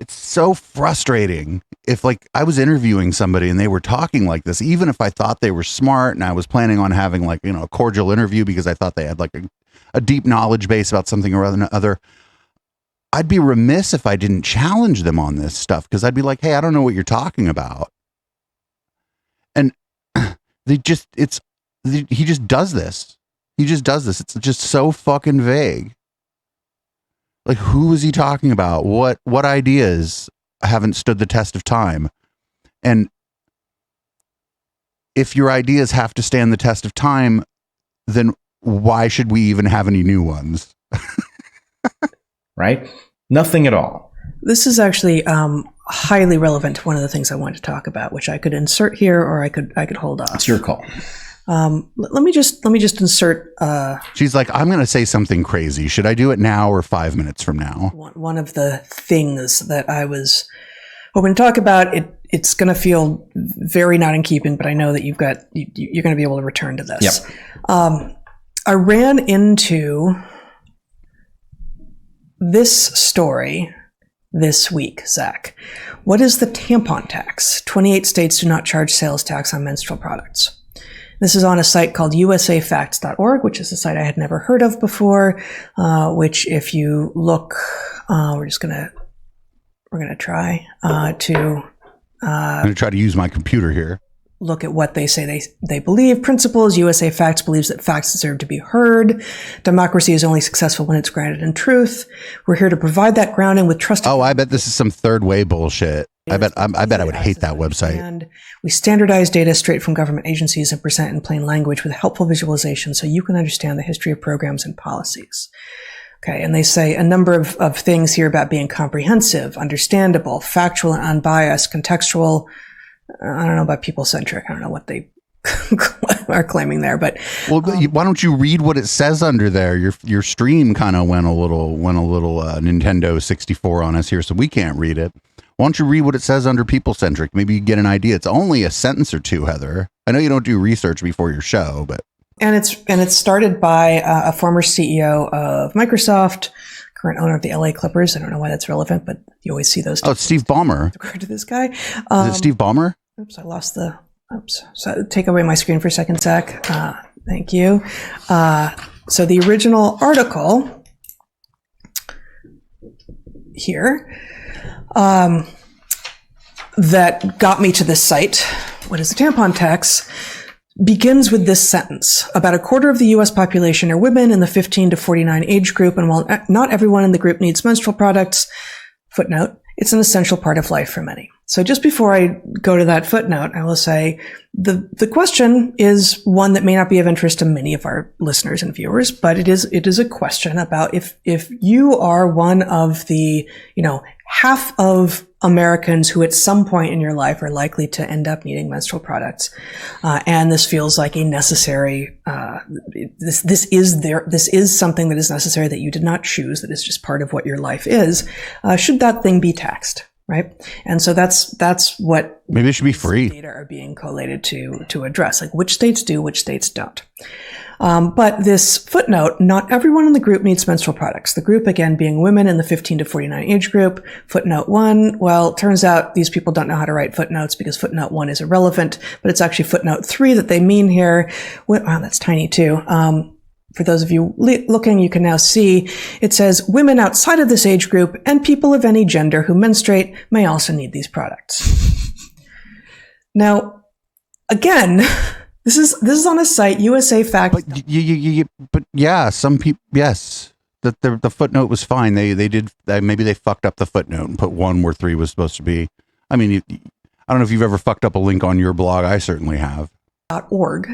so frustrating. If like I was interviewing somebody and they were talking like this, even if I thought they were smart and I was planning on having like, a cordial interview because I thought they had like a deep knowledge base about something or other, I'd be remiss if I didn't challenge them on this stuff, because I'd be like, hey, I don't know what you're talking about. And he just does this. He just does this. It's just so fucking vague. Like, who is he talking about? What ideas haven't stood the test of time? And if your ideas have to stand the test of time, then why should we even have any new ones? Right? Nothing at all. This is actually highly relevant to one of the things I wanted to talk about, which I could insert here, or I could hold off. It's your call. Let me just insert. She's like, I'm going to say something crazy. Should I do it now or 5 minutes from now? One of the things that I was hoping to talk about. It's going to feel very not in keeping, but I know that you're going to be able to return to this. Yep. I ran into this story this week, Zach. What is the tampon tax? 28 states do not charge sales tax on menstrual products. This is on a site called usafacts.org, which is a site I had never heard of before, which if you look, we're going to try I'm going to try to use my computer here. Look at what they say they believe. Principles. USA Facts believes that facts deserve to be heard. Democracy is only successful when it's grounded in truth. We're here to provide that grounding with trusted. Oh, I bet this is some third way bullshit. I bet I would hate that website. And we standardize data straight from government agencies and present in plain language with helpful visualization so you can understand the history of programs and policies. Okay, and they say a number of things here about being comprehensive, understandable, factual and unbiased, contextual. I don't know about people-centric. I don't know what they are claiming there, but well, why don't you read what it says under there? Your stream kind of went a little Nintendo 64 on us here, so we can't read it. Why don't you read what it says under people-centric? Maybe you get an idea. It's only a sentence or two, Heather. I know you don't do research before your show, but and it's started by a former CEO of Microsoft, current owner of the LA Clippers. I don't know why that's relevant, but you always see those. Oh, it's Steve Ballmer. To this guy. Is it Steve Ballmer? Oops, I lost the. Oops. So take away my screen for a second, Zach. Thank you. So the original article here that got me to this site, what is the tampon tax, begins with this sentence. About a quarter of the U.S. population are women in the 15 to 49 age group, and while not everyone in the group needs menstrual products, footnote, it's an essential part of life for many. So just before I go to that footnote, I will say the question is one that may not be of interest to many of our listeners and viewers, but it is a question about if you are one of the, half of Americans who at some point in your life are likely to end up needing menstrual products, and this feels like a necessary. This is something that is necessary that you did not choose. That is just part of what your life is. Should that thing be taxed? right? And so that's what Maybe it should be free. data are being collated to address, like which states do, which states don't. But this footnote, not everyone in the group needs menstrual products. The group, again, being women in the 15 to 49 age group. Footnote 1, well, turns out these people don't know how to write footnotes because footnote 1 is irrelevant, but it's actually footnote 3 that they mean here. Wow, that's tiny too. For those of you looking, you can now see it says women outside of this age group and people of any gender who menstruate may also need these products. Now, again, this is on a site, USA Facts. But yeah, some people, yes, the footnote was fine. They did maybe they fucked up the footnote and put 1 where 3 was supposed to be. I mean, I don't know if you've ever fucked up a link on your blog. I certainly have. .org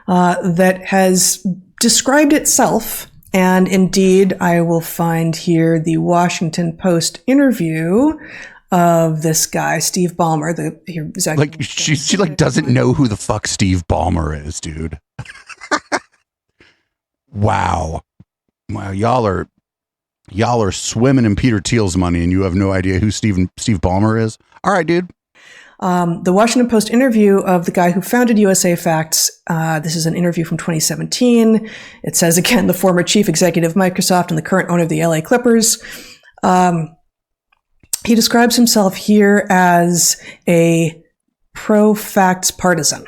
that has described itself, and indeed, I will find here the Washington Post interview of this guy, Steve Ballmer. She like doesn't know who the fuck Steve Ballmer is, dude. Wow, y'all are swimming in Peter Thiel's money, and you have no idea who Steve Ballmer is. All right, dude. The Washington Post interview of the guy who founded USA Facts. This is an interview from 2017. It says, again, the former chief executive of Microsoft and the current owner of the LA Clippers. He describes himself here as a pro-facts partisan.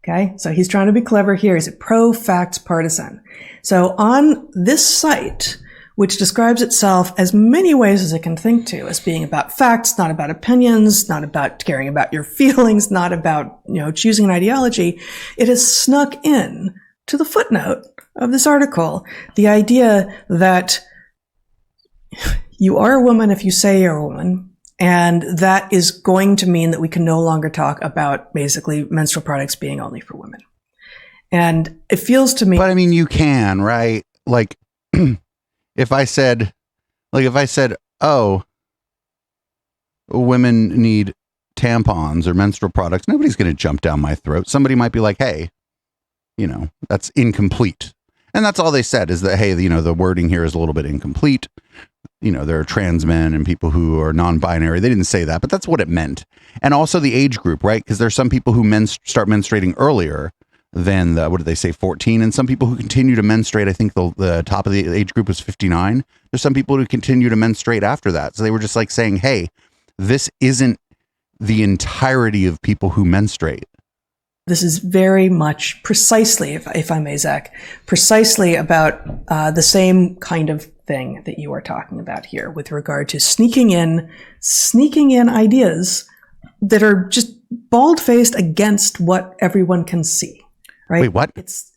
Okay, so he's trying to be clever here. He's a pro-facts partisan. So on this site, which describes itself as many ways as it can think to, as being about facts, not about opinions, not about caring about your feelings, not about, choosing an ideology, it has snuck in to the footnote of this article the idea that you are a woman if you say you're a woman, and that is going to mean that we can no longer talk about basically menstrual products being only for women. And it feels to me... But I mean, you can, right? Like... If I said, oh, women need tampons or menstrual products, nobody's going to jump down my throat. Somebody might be like, hey, that's incomplete. And that's all they said is that, hey, the wording here is a little bit incomplete. There are trans men and people who are non-binary. They didn't say that, but that's what it meant. And also the age group, right? Because there's some people who start menstruating earlier than what did they say, 14, and some people who continue to menstruate. I think the top of the age group was 59. There's some people who continue to menstruate after that. So they were just like saying, hey, this isn't the entirety of people who menstruate. This is very much precisely, if I may, Zach, precisely about the same kind of thing that you are talking about here with regard to sneaking in ideas that are just bald-faced against what everyone can see. Right? Wait, what? It's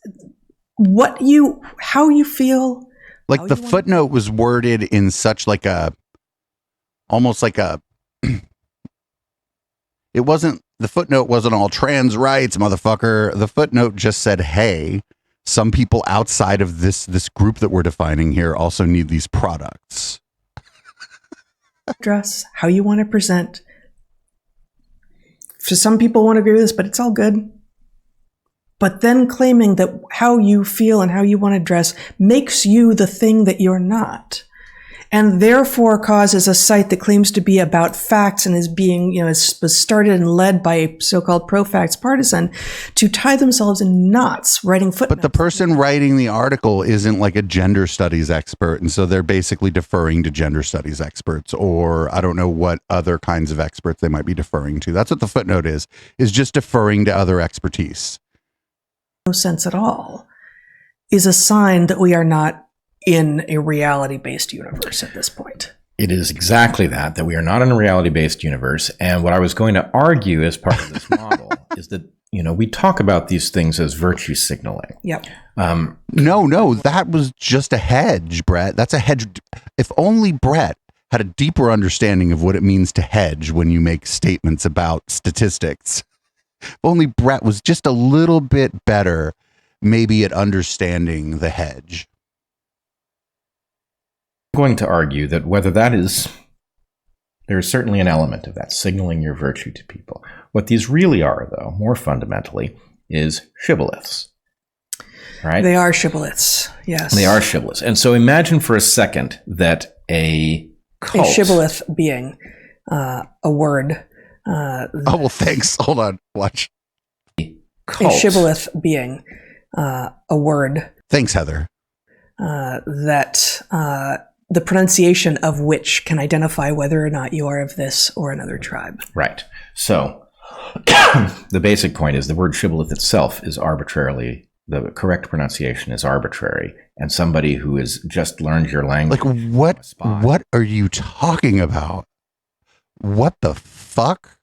how you feel. Like the footnote was worded in such almost like a, the footnote wasn't all trans rights, motherfucker. The footnote just said, hey, some people outside of this group that we're defining here also need these products. Dress, how you want to present. So some people won't agree with this, but it's all good. But then claiming that how you feel and how you want to dress makes you the thing that you're not. And therefore causes a site that claims to be about facts and is being, was started and led by a so-called pro-facts partisan to tie themselves in knots writing footnotes. But the person writing the article isn't like a gender studies expert. And so they're basically deferring to gender studies experts, or I don't know what other kinds of experts they might be deferring to. That's what the footnote is just deferring to other expertise. No sense at all, is a sign that we are not in a reality-based universe at this point. It is exactly that we are not in a reality-based universe. And what I was going to argue as part of this model is that, we talk about these things as virtue signaling. Yep. No, that was just a hedge, Brett. That's a hedge. If only Brett had a deeper understanding of what it means to hedge when you make statements about statistics. If only Brett was just a little bit better, maybe at understanding the hedge. I'm going to argue that there is certainly an element of that, signaling your virtue to people. What these really are, though, more fundamentally, is shibboleths. Right? They are shibboleths, yes. They are shibboleths. And so imagine for a second that a cult... A shibboleth being... a word. Oh, well, thanks. Hold on. Watch. Cult. A shibboleth being a word Thanks, Heather. that the pronunciation of which can identify whether or not you are of this or another tribe. Right. So the basic point is the word shibboleth itself is arbitrarily, the correct pronunciation is arbitrary. And somebody who has just learned your language. Like, what are you talking about? What the fuck?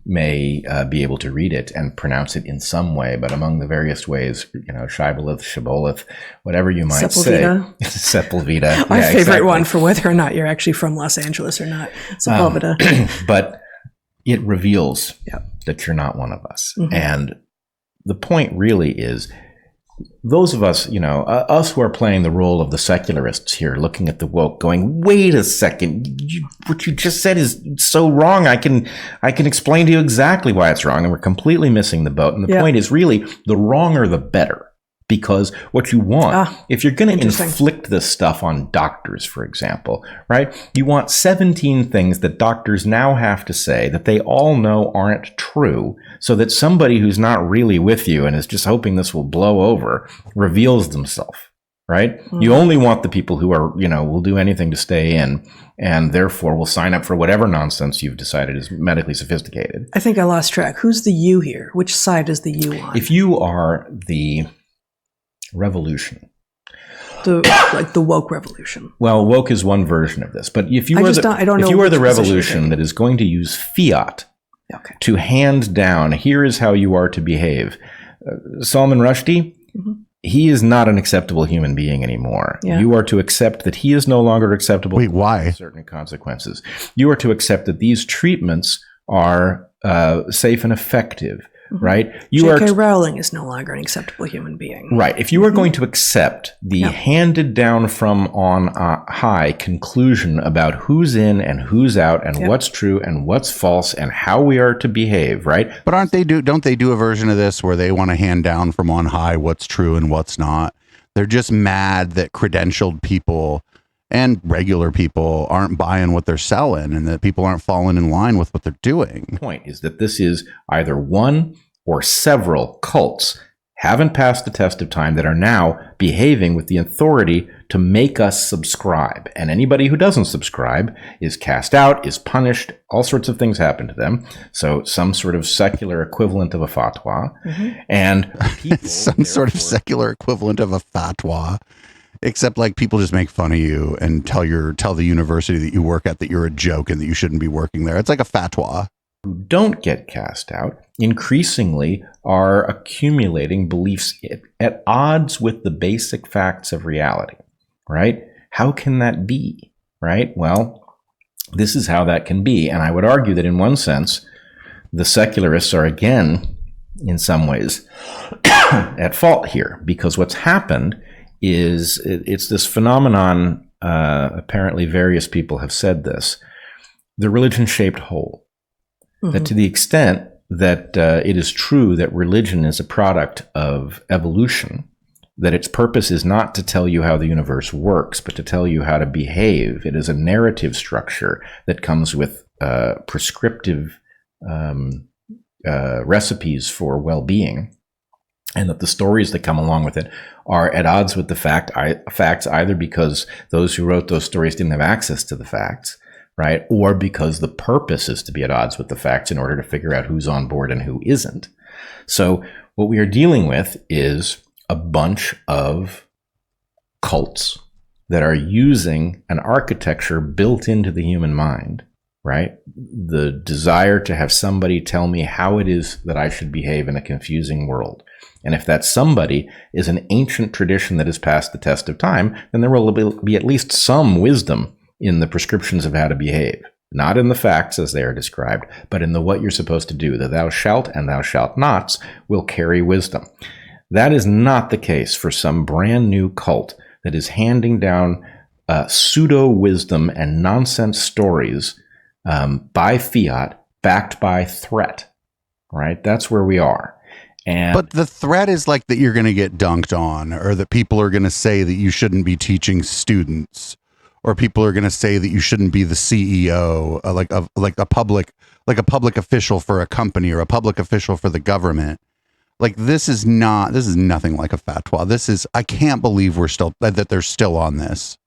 May be able to read it and pronounce it in some way, but among the various ways, shibboleth, shibboleth, whatever you might Sepulveda. say. Sepulveda. Our favorite one for whether or not you're actually from Los Angeles or not. Sepulveda. But it reveals that you're not one of us. Mm-hmm. And the point really is, those of us, us who are playing the role of the secularists here, looking at the woke, going, wait a second, what you just said is so wrong. I can explain to you exactly why it's wrong. And we're completely missing the boat. And the point is really the wronger the better. Because what you want, if you're going to inflict this stuff on doctors, for example, right? You want 17 things that doctors now have to say that they all know aren't true, so that somebody who's not really with you and is just hoping this will blow over reveals themselves, right? Mm-hmm. You only want the people who are, will do anything to stay in and therefore will sign up for whatever nonsense you've decided is medically sophisticated. I think I lost track. Who's the you here? Which side is the you on? If you are the revolution, like the woke revolution. Well, woke is one version of this, but if you are the revolution that is going to use fiat to hand down, here is how you are to behave. Salman Rushdie, he is not an acceptable human being anymore. Yeah. You are to accept that he is no longer acceptable. Wait, why? Certain consequences. You are to accept that these treatments are safe and effective. Right? J.K. Rowling is no longer an acceptable human being. Right. If you are going to accept the handed down from on high conclusion about who's in and who's out and what's true and what's false and how we are to behave, right? But don't they do a version of this where they want to hand down from on high what's true and what's not? They're just mad that credentialed people and regular people aren't buying what they're selling and that people aren't falling in line with what they're doing. The point is that this is either one or several cults haven't passed the test of time that are now behaving with the authority to make us subscribe. And anybody who doesn't subscribe is cast out, is punished, all sorts of things happen to them. So some sort of secular equivalent of a fatwa. And people, some sort of secular equivalent of a fatwa. Except like people just make fun of you and tell the university that you work at that you're a joke and that you shouldn't be working there. It's like a fatwa. Who don't get cast out increasingly are accumulating beliefs at odds with the basic facts of reality, right? How can that be, right? Well, this is how that can be. And I would argue that in one sense, the secularists are again, in some ways, at fault here, because what's happened is it's this phenomenon, apparently various people have said this, the religion-shaped hole. That to the extent that it is true that religion is a product of evolution, that its purpose is not to tell you how the universe works, but to tell you how to behave. It is a narrative structure that comes with prescriptive recipes for well-being. And that the stories that come along with it are at odds with the facts, either because those who wrote those stories didn't have access to the facts, right? Or because the purpose is to be at odds with the facts in order to figure out who's on board and who isn't. So what we are dealing with is a bunch of cults that are using an architecture built into the human mind, right? The desire to have somebody tell me how it is that I should behave in a confusing world. And if that somebody is an ancient tradition that has passed the test of time, then there will be at least some wisdom in the prescriptions of how to behave. Not in the facts as they are described, but in the what you're supposed to do. The thou shalt and thou shalt nots will carry wisdom. That is not the case for some brand new cult that is handing down pseudo-wisdom and nonsense stories by fiat, backed by threat. Right? That's where we are. But the threat is like that you're going to get dunked on, or that people are going to say that you shouldn't be teaching students, or people are going to say that you shouldn't be the CEO, like a public official for a company or a public official for the government. Like this is nothing like a fatwa. I can't believe that they're still on this.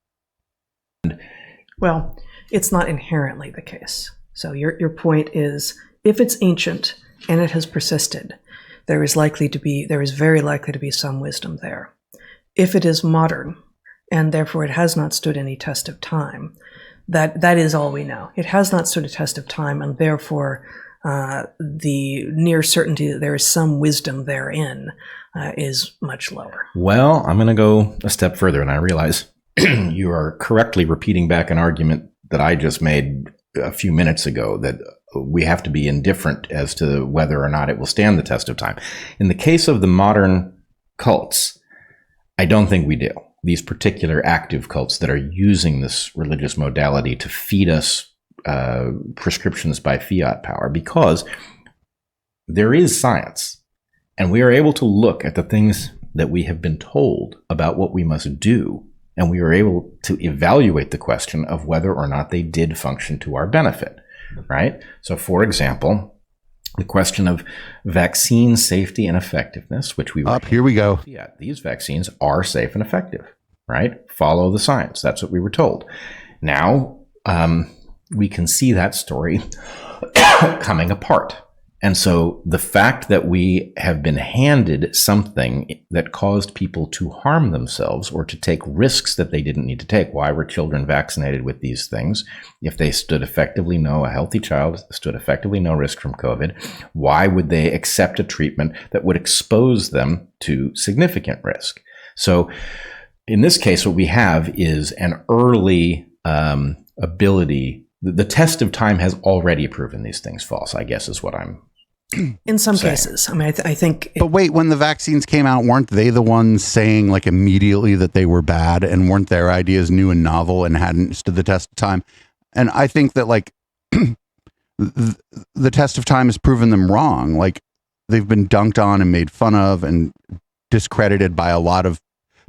Well, it's not inherently the case. So your point is, if it's ancient and it has persisted, there is very likely to be some wisdom there. If it is modern, and therefore it has not stood any test of time, that is all we know. It has not stood a test of time, and therefore the near certainty that there is some wisdom therein is much lower. Well, I'm going to go a step further, and I realize you are correctly repeating back an argument that I just made a few minutes ago, that we have to be indifferent as to whether or not it will stand the test of time. In the case of the modern cults, I don't think we do. These particular active cults that are using this religious modality to feed us prescriptions by fiat power, because there is science, and we are able to look at the things that we have been told about what we must do, and we are able to evaluate the question of whether or not they did function to our benefit, right? So, for example, the question of vaccine safety and effectiveness, which here we go. Yeah, these vaccines are safe and effective, right? Follow the science. That's what we were told. Now, we can see that story coming apart. And so the fact that we have been handed something that caused people to harm themselves or to take risks that they didn't need to take. Why were children vaccinated with these things? If they a healthy child stood effectively no risk from COVID, why would they accept a treatment that would expose them to significant risk? So in this case, what we have is an early ability. The test of time has already proven these things false, I guess, is what I'm in some cases. I mean, I think. But wait, when the vaccines came out, weren't they the ones saying like immediately that they were bad, and weren't their ideas new and novel and hadn't stood the test of time? And I think that like the test of time has proven them wrong. Like they've been dunked on and made fun of and discredited by a lot of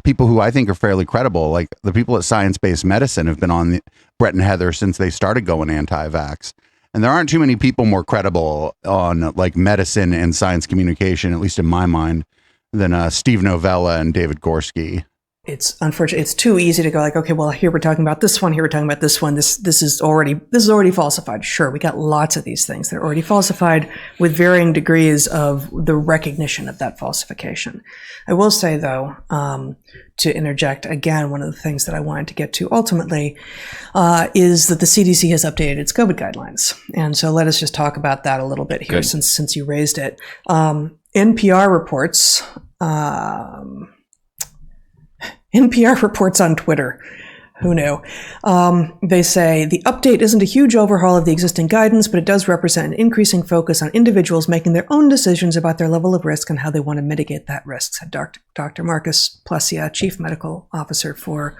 people who I think are fairly credible. Like the people at Science-Based Medicine have been on Brett and Heather since they started going anti-vax. And there aren't too many people more credible on like medicine and science communication, at least in my mind, than Steve Novella and David Gorski. It's unfortunate. It's too easy to go like, okay, well, here we're talking about this one. Here we're talking about this one. This is already falsified. Sure, we got lots of these things that are already falsified with varying degrees of the recognition of that falsification. I will say, though, to interject again, one of the things that I wanted to get to ultimately is that the CDC has updated its COVID guidelines, and so let us just talk about that a little bit here, since you raised it. NPR reports. NPR reports on Twitter. Who knew? They say the update isn't a huge overhaul of the existing guidance, but it does represent an increasing focus on individuals making their own decisions about their level of risk and how they want to mitigate that risk, said Dr. Marcus Plessia, Chief Medical Officer for,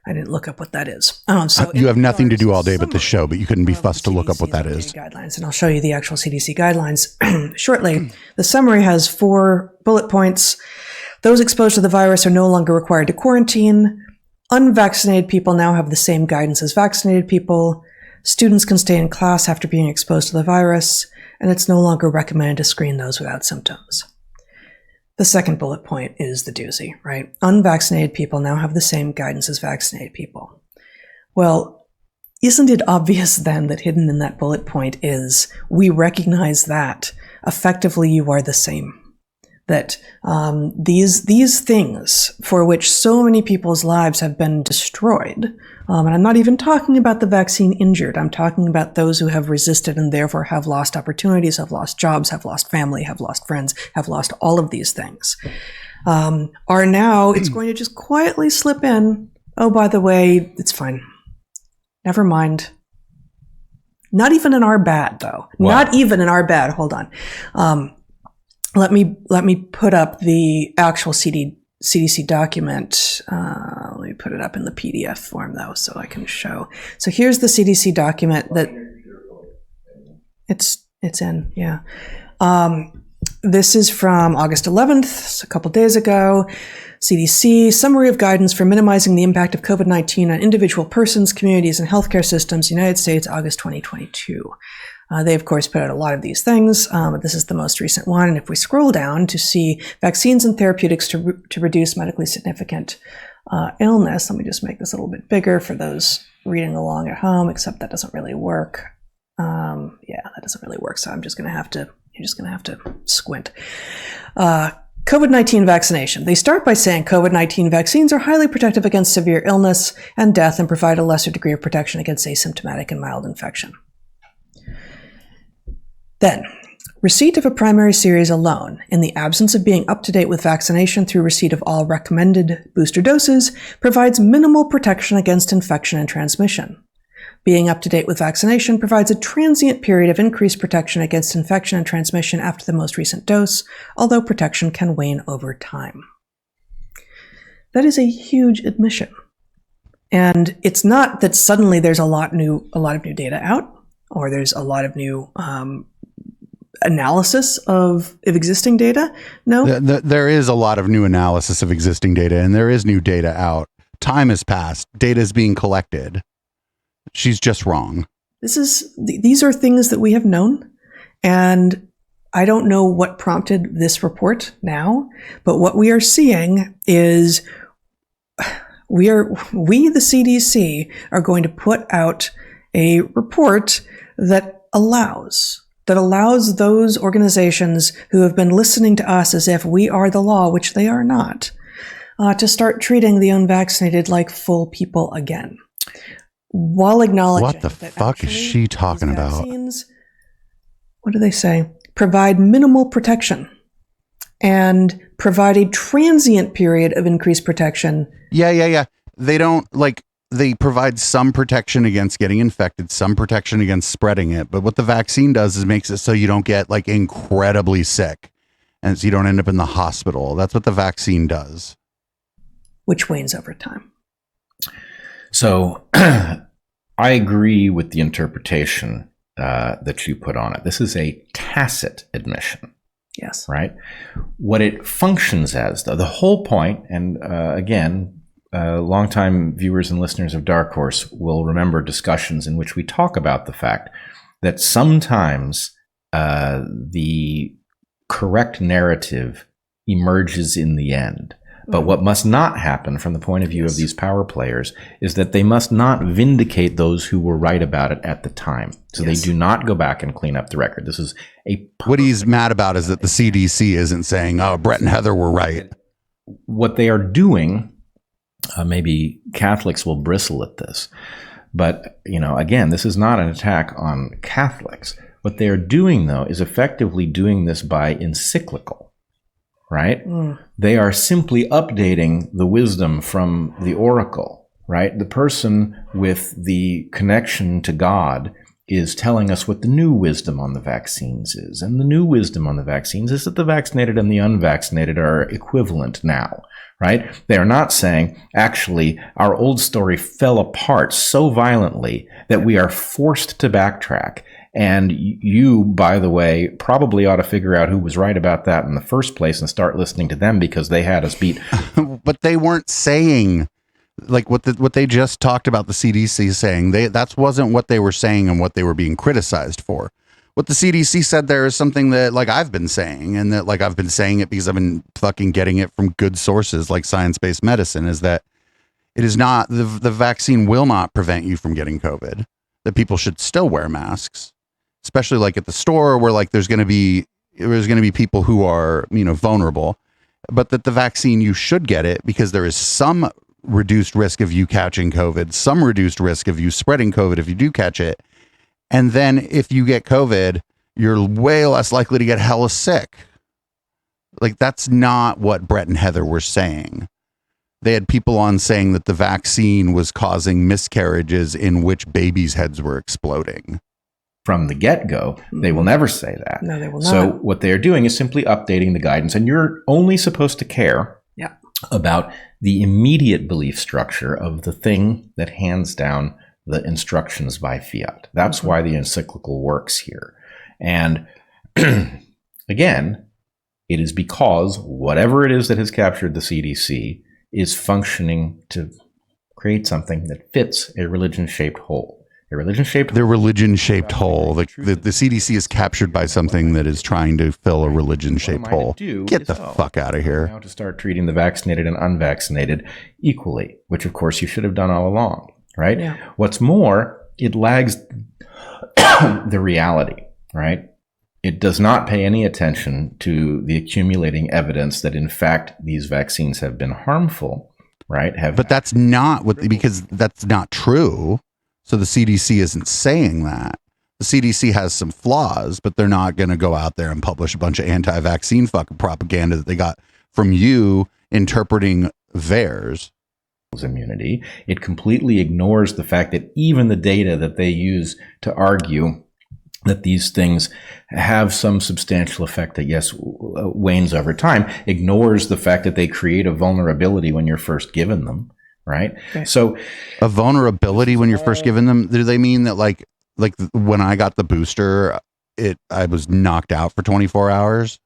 I didn't look up what that is. So you have nothing to do all day but the show, but you couldn't be fussed to look up what that is. Guidelines, and I'll show you the actual CDC guidelines shortly. The summary has 4 bullet points. Those exposed to the virus are no longer required to quarantine. Unvaccinated people now have the same guidance as vaccinated people. Students can stay in class after being exposed to the virus, and it's no longer recommended to screen those without symptoms. The second bullet point is the doozy, right? Unvaccinated people now have the same guidance as vaccinated people. Well, isn't it obvious then that hidden in that bullet point is we recognize that effectively you are the same? That these things for which so many people's lives have been destroyed, and I'm not even talking about the vaccine injured, I'm talking about those who have resisted and therefore have lost opportunities, have lost jobs, have lost family, have lost friends, have lost all of these things, are now, it's going to just quietly slip in, oh, by the way, it's fine. Never mind. Not even in our bad, though. Wow. Not even in our bad. Hold on. Let me put up the actual CDC document. Let me put it up in the PDF form though, so I can show. So here's the CDC document that it's in, yeah. This is from August 11th, a couple days ago. CDC, summary of guidance for minimizing the impact of COVID-19 on individual persons, communities, and healthcare systems, United States, August 2022. They, of course, put out a lot of these things. This is the most recent one. And if we scroll down to see vaccines and therapeutics to reduce medically significant illness, let me just make this a little bit bigger for those reading along at home, except that doesn't really work. That doesn't really work. So you're just going to have to squint. COVID-19 vaccination. They start by saying COVID-19 vaccines are highly protective against severe illness and death and provide a lesser degree of protection against asymptomatic and mild infection. Then, receipt of a primary series alone, in the absence of being up to date with vaccination through receipt of all recommended booster doses, provides minimal protection against infection and transmission. Being up to date with vaccination provides a transient period of increased protection against infection and transmission after the most recent dose, although protection can wane over time. That is a huge admission. And it's not that suddenly there's a lot of new data out, or there's a lot of new analysis of existing data. No, there is a lot of new analysis of existing data, and there is new data out. Time has passed. Data is being collected. She's just wrong. These are things that we have known, and I don't know what prompted this report now, but what we are seeing is we, the CDC, are going to put out a report that allows those organizations who have been listening to us as if we are the law, which they are not, to start treating the unvaccinated like full people again. While acknowledging what the fuck is she talking about? What do they say? Provide minimal protection and provide a transient period of increased protection. Yeah. They don't they provide some protection against getting infected, some protection against spreading it. But what the vaccine does is makes it so you don't get incredibly sick and so you don't end up in the hospital. That's what the vaccine does. Which wanes over time. So I agree with the interpretation that you put on it. This is a tacit admission. Yes. Right? What it functions as, though, the whole point, and again, longtime viewers and listeners of Dark Horse will remember discussions in which we talk about the fact that sometimes the correct narrative emerges in the end. But what must not happen from the point of view of these power players is that they must not vindicate those who were right about it at the time. So they do not go back and clean up the record. This is what he's mad about is that the CDC isn't saying, oh, Brett and Heather were right. What they are doing, maybe Catholics will bristle at this, but again, this is not an attack on Catholics. What they are doing, though, is effectively doing this by encyclical. Right? They are simply updating the wisdom from the oracle, right? The person with the connection to God is telling us what the new wisdom on the vaccines is. And the new wisdom on the vaccines is that the vaccinated and the unvaccinated are equivalent now, right? They are not saying, actually, our old story fell apart so violently that we are forced to backtrack. And you, by the way, probably ought to figure out who was right about that in the first place and start listening to them because they had us beat. But they weren't saying what they just talked about the CDC saying. That wasn't what they were saying and what they were being criticized for. What the CDC said there is something that I've been saying, and that I've been saying it because I've been fucking getting it from good sources like science-based medicine, is that it is not the vaccine will not prevent you from getting COVID. That people should still wear masks. Especially at the store where there's going to be people who are, vulnerable, but that the vaccine, you should get it because there is some reduced risk of you catching COVID, some reduced risk of you spreading COVID if you do catch it. And then if you get COVID, you're way less likely to get hella sick. That's not what Brett and Heather were saying. They had people on saying that the vaccine was causing miscarriages in which babies' heads were exploding. From the get-go, they will never say that. No, they will not. So what they are doing is simply updating the guidance, and you're only supposed to care about the immediate belief structure of the thing that hands down the instructions by fiat. That's why the encyclical works here. And again, It is because whatever it is that has captured the CDC is functioning to create something that fits a religion-shaped hole. A religion-shaped The religion-shaped hole. The CDC is captured by something that is trying to fill a religion-shaped hole. Get the fuck out of here. Now to start treating the vaccinated and unvaccinated equally, which of course you should have done all along, right? Yeah. What's more, it lags the reality, right? It does not pay any attention to the accumulating evidence that in fact these vaccines have been harmful, right? But that's not what, because that's not true. So the CDC isn't saying that. The CDC has some flaws, but they're not going to go out there and publish a bunch of anti-vaccine fucking propaganda that they got from you interpreting theirs. Immunity. It completely ignores the fact that even the data that they use to argue that these things have some substantial effect that, yes, wanes over time, ignores the fact that they create a vulnerability when you're first given them, right? So a vulnerability when you're first given them, do they mean that like when I got the booster, I was knocked out for 24 hours?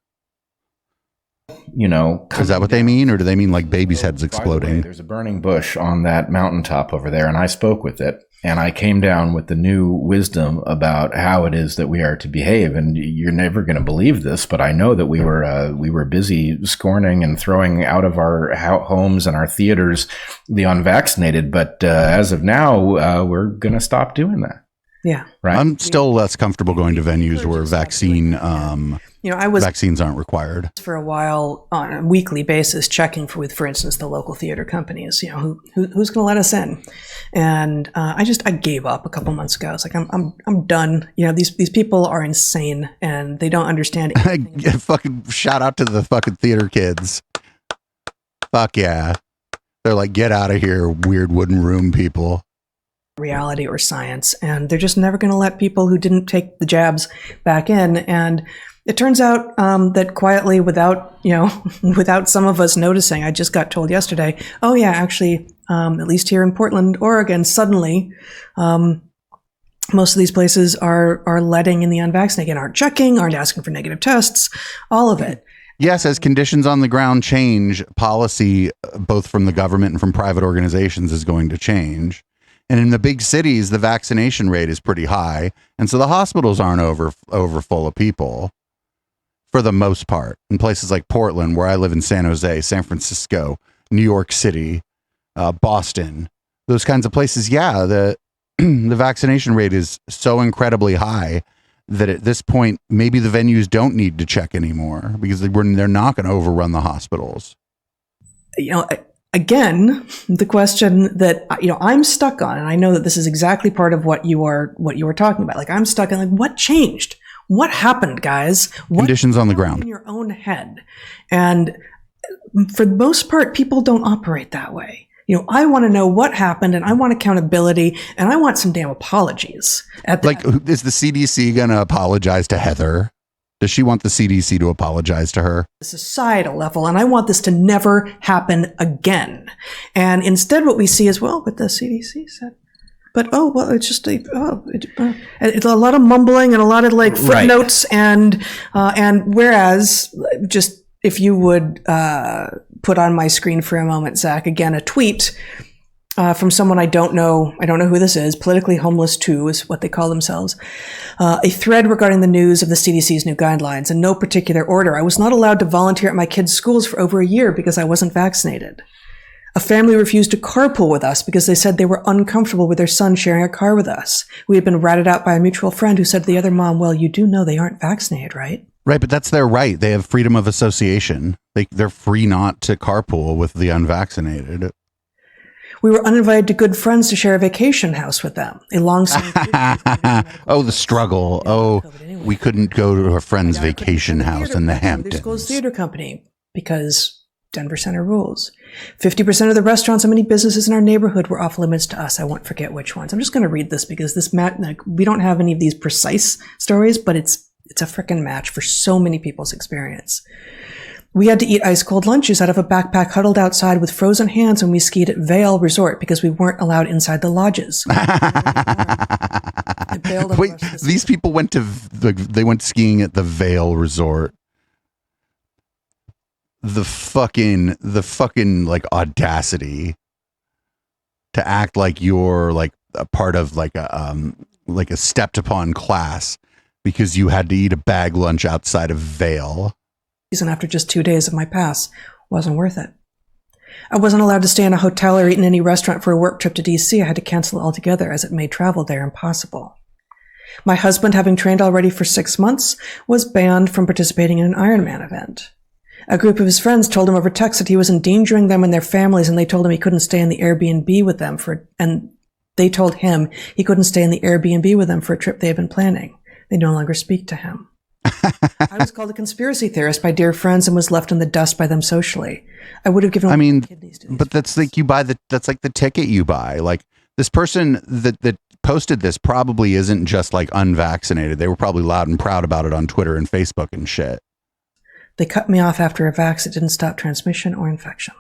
Is that what they mean, or do they mean like babies' heads exploding? There's a burning bush on that mountaintop over there, and I spoke with it, and I came down with the new wisdom about how it is that we are to behave. And you're never going to believe this, but I know that we were busy scorning and throwing out of our homes and our theaters the unvaccinated. But as of now, we're going to stop doing that. Yeah. Right. I'm still less comfortable going to venues where vaccines aren't required. For a while on a weekly basis checking for instance, the local theater companies, who's going to let us in. And I gave up a couple months ago. I was like, I'm done. These people are insane and they don't understand anything. Fucking shout out to the fucking theater kids. Fuck yeah. They're like, get out of here, weird wooden room people. Reality or science, and they're just never going to let people who didn't take the jabs back in. And it turns out that quietly, without some of us noticing, I just got told yesterday, oh yeah, actually, at least here in Portland, Oregon, suddenly most of these places are letting in the unvaccinated, aren't checking, aren't asking for negative tests, all of it. Yes, as conditions on the ground change, policy both from the government and from private organizations is going to change. And in the big cities, the vaccination rate is pretty high. And so the hospitals aren't over full of people for the most part. In places like Portland, where I live in San Jose, San Francisco, New York City, Boston, those kinds of places, yeah, the vaccination rate is so incredibly high that at this point, maybe the venues don't need to check anymore because they're not going to overrun the hospitals. Again, the question that I'm stuck on, and I know that this is exactly part of what you were talking about. Like I'm stuck on what changed, what happened, guys? What conditions on the ground in your own head, and for the most part, people don't operate that way. I want to know what happened, and I want accountability, and I want some damn apologies. Is the CDC going to apologize to Heather? Does she want the CDC to apologize to her? The societal level, and I want this to never happen again. And instead what we see is, well, what the CDC said. But, it's just it's a lot of mumbling and a lot of footnotes and whereas just if you would put on my screen for a moment, Zach, again, a tweet from someone I don't know who this is, Politically Homeless 2 is what they call themselves, a thread regarding the news of the CDC's new guidelines in no particular order. I was not allowed to volunteer at my kids' schools for over a year because I wasn't vaccinated. A family refused to carpool with us because they said they were uncomfortable with their son sharing a car with us. We had been ratted out by a mutual friend who said to the other mom, well, you do know they aren't vaccinated, right? Right, but that's their right. They have freedom of association. They're free not to carpool with the unvaccinated. We were uninvited to good friends to share a vacation house with them. Oh, the struggle. Oh, we couldn't go to a friend's vacation house in the Hamptons. School's theater company because Denver Center rules. 50% of the restaurants and many businesses in our neighborhood were off limits to us. I won't forget which ones. I'm just going to read this because we don't have any of these precise stories, but it's a frickin' match for so many people's experience. We had to eat ice-cold lunches out of a backpack huddled outside with frozen hands when we skied at Vail Resort because we weren't allowed inside the lodges. Wait, these people went skiing at the Vail Resort. the fucking like audacity to act like you're like a part of like a stepped upon class because you had to eat a bag lunch outside of Vail. And after just 2 days of my pass, wasn't worth it. I wasn't allowed to stay in a hotel or eat in any restaurant for a work trip to DC. I had to cancel it altogether as it made travel there impossible. My husband, having trained already for 6 months, was banned from participating in an Ironman event. A group of his friends told him over text that he was endangering them and their families, and they told him he couldn't stay in the Airbnb with them and they told him he couldn't stay in the Airbnb with them for a trip they had been planning. They no longer speak to him. I was called a conspiracy theorist by dear friends and was left in the dust by them socially. I would have given kidneys to these but that's like that's like the ticket you buy. Like this person that posted this probably isn't just like unvaccinated. They were probably loud and proud about it on Twitter and Facebook and shit. They cut me off after a vax that didn't stop transmission or infection.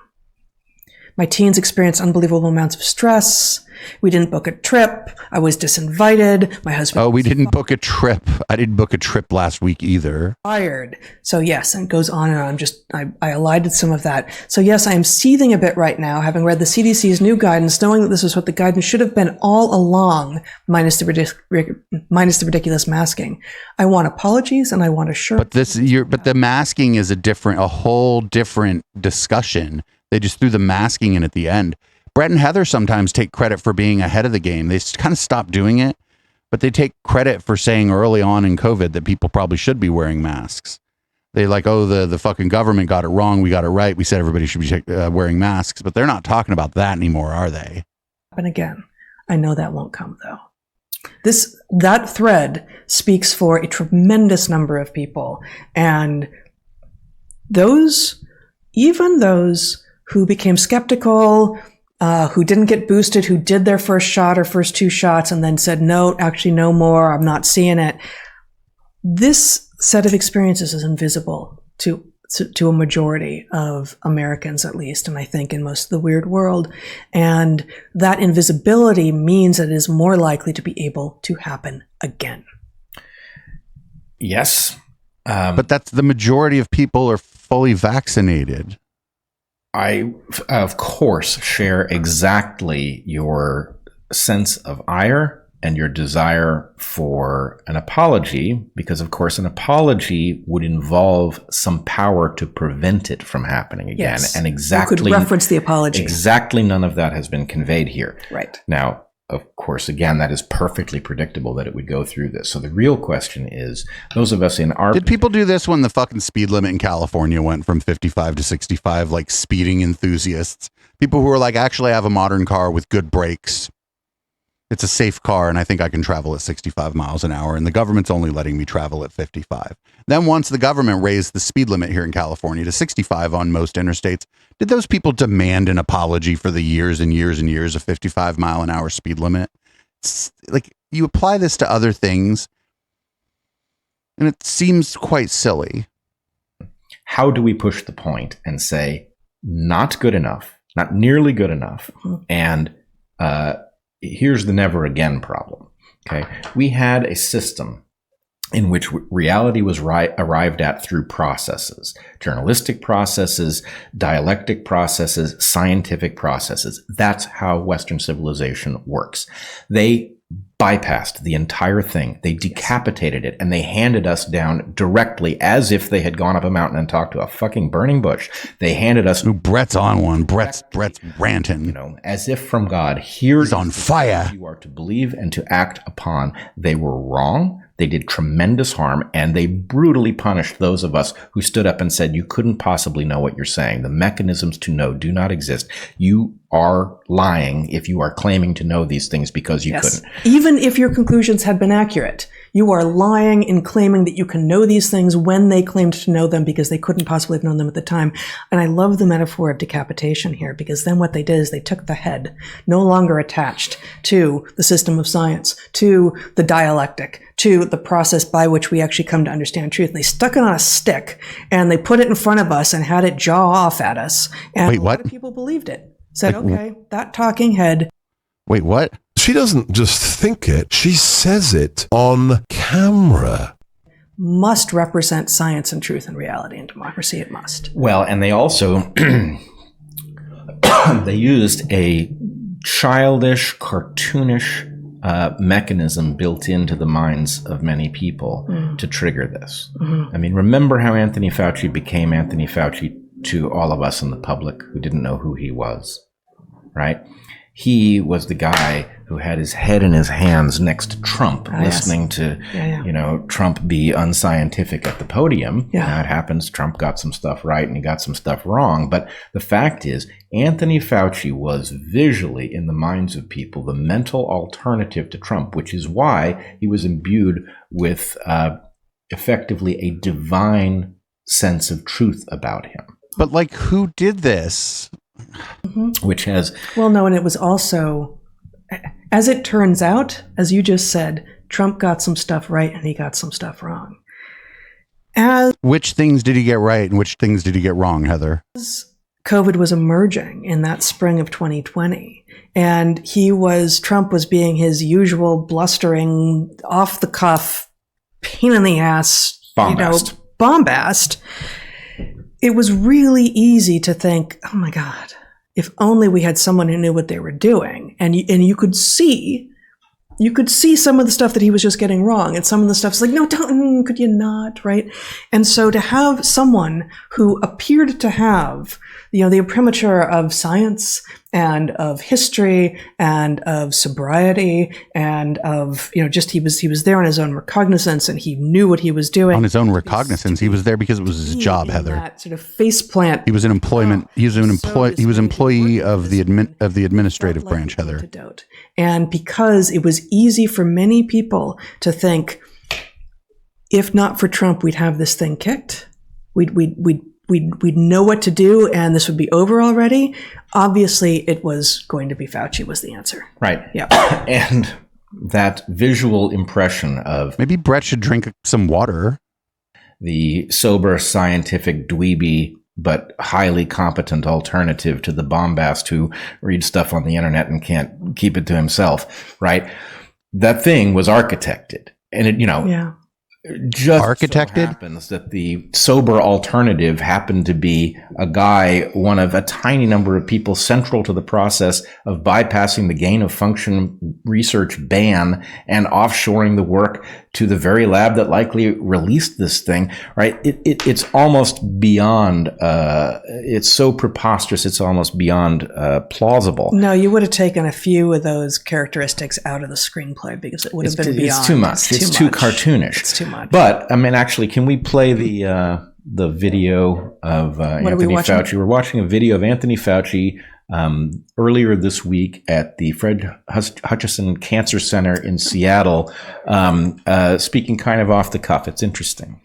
My teens experienced unbelievable amounts of stress. We didn't book a trip. I was disinvited. My husband. Oh, we didn't book a trip. I didn't book a trip last week either. Fired. So yes, and it goes on and on. I elided some of that. So yes, I am seething a bit right now, having read the CDC's new guidance, knowing that this is what the guidance should have been all along, minus the ridiculous masking. I want apologies and I want assurance. But the masking is a whole different discussion. They just threw the masking in at the end. Brett and Heather sometimes take credit for being ahead of the game. They kind of stopped doing it, but they take credit for saying early on in COVID that people probably should be wearing masks. They like, oh, the fucking government got it wrong. We got it right. We said everybody should be wearing masks, but they're not talking about that anymore, are they? And again, I know that won't come though. That thread speaks for a tremendous number of people, and even those who became skeptical, who didn't get boosted, who did their first shot or first 2 shots and then said, no, actually no more, I'm not seeing it. This set of experiences is invisible to a majority of Americans, at least, and I think in most of the weird world. And that invisibility means that it is more likely to be able to happen again. Yes. But that's the majority of people are fully vaccinated. I, of course, share exactly your sense of ire and your desire for an apology, because, of course, an apology would involve some power to prevent it from happening again. Yes. And exactly, you could reference the apology. Exactly none of that has been conveyed here. Right. Now, of course, again, that is perfectly predictable that it would go through this. So the real question is, those of us in our... Did people do this when the fucking speed limit in California went from 55 to 65, like speeding enthusiasts? People who were like, actually, I have a modern car with good brakes. It's a safe car, and I think I can travel at 65 miles an hour, and the government's only letting me travel at 55. Then once the government raised the speed limit here in California to 65 on most interstates, did those people demand an apology for the years and years and years of 55 mile an hour speed limit? It's like, you apply this to other things, and it seems quite silly. How do we push the point and say, not good enough, not nearly good enough, and here's the never again problem. Okay. We had a system in which reality was arrived at through processes, journalistic processes, dialectic processes, scientific processes. That's how Western civilization works. They bypassed the entire thing. They decapitated it, and they handed us down directly as if they had gone up a mountain and talked to a fucking burning bush. They handed us... Ooh, Brett's on one. Brett's ranting. You know, as if from God. Here's on fire. You are to believe and to act upon. They were wrong. They did tremendous harm, and they brutally punished those of us who stood up and said, you couldn't possibly know what you're saying. The mechanisms to know do not exist. You are lying if you are claiming to know these things because you couldn't. Even if your conclusions had been accurate, you are lying in claiming that you can know these things when they claimed to know them because they couldn't possibly have known them at the time. And I love the metaphor of decapitation here, because then what they did is they took the head, no longer attached to the system of science, to the dialectic, to the process by which we actually come to understand truth. They stuck it on a stick and they put it in front of us and had it jaw off at us. And Wait, a what? lot of people believed it. Said, okay, that talking head. Wait, what? She doesn't just think it, she says it on camera. must represent science and truth and reality and democracy. It must. Well, and they also they used a childish, cartoonish mechanism built into the minds of many people to trigger this. I mean, remember how Anthony Fauci became Anthony Fauci to all of us in the public who didn't know who he was, right? He was the guy who had his head in his hands next to Trump, listening to, Trump be unscientific at the podium. Yeah. Now it happens, Trump got some stuff right and he got some stuff wrong. But the fact is, Anthony Fauci was visually, in the minds of people, the mental alternative to Trump, which is why he was imbued with effectively a divine sense of truth about him. But like, who did this? Which has... Well, no, and it was also, as it turns out, as you just said, Trump got some stuff right and he got some stuff wrong. Which things did he get right and which things did he get wrong, Heather? COVID was emerging in that spring of 2020, and Trump was being his usual blustering, off the cuff, pain in the ass, bombast. It was really easy to think, oh my God, if only we had someone who knew what they were doing. And you could see some of the stuff that he was just getting wrong. And some of the stuff's like, no, don't, could you not, right? And so to have someone who appeared to have, the imprimatur of science and of history and of sobriety and of, just he was there on his own recognizance and he knew what he was doing. On his own recognizance. He was there because it was his job, Heather. That sort of faceplant. He was an employment. He was employee of the administrative branch, Heather. And because it was easy for many people to think, if not for Trump, we'd have this thing kicked. We'd know what to do and this would be over already. Obviously, it was going to be Fauci was the answer. Right. Yeah. And that visual impression of... Maybe Brett should drink some water. The sober, scientific, dweeby, but highly competent alternative to the bombast who reads stuff on the internet and can't keep it to himself, right? That thing was architected. And it, just architected? so happens that the sober alternative happened to be a guy, one of a tiny number of people central to the process of bypassing the gain of function research ban and offshoring the work to the very lab that likely released this thing, right? It's almost beyond, it's so preposterous, it's almost beyond plausible. No, you would have taken a few of those characteristics out of the screenplay because it would have been beyond. It's too much. It's too cartoonish. It's too much. But, I mean, actually, can we play the video of Anthony Fauci? We're watching a video of Anthony Fauci earlier this week at the Fred Hutchinson Cancer Center in Seattle, speaking kind of off the cuff. It's interesting.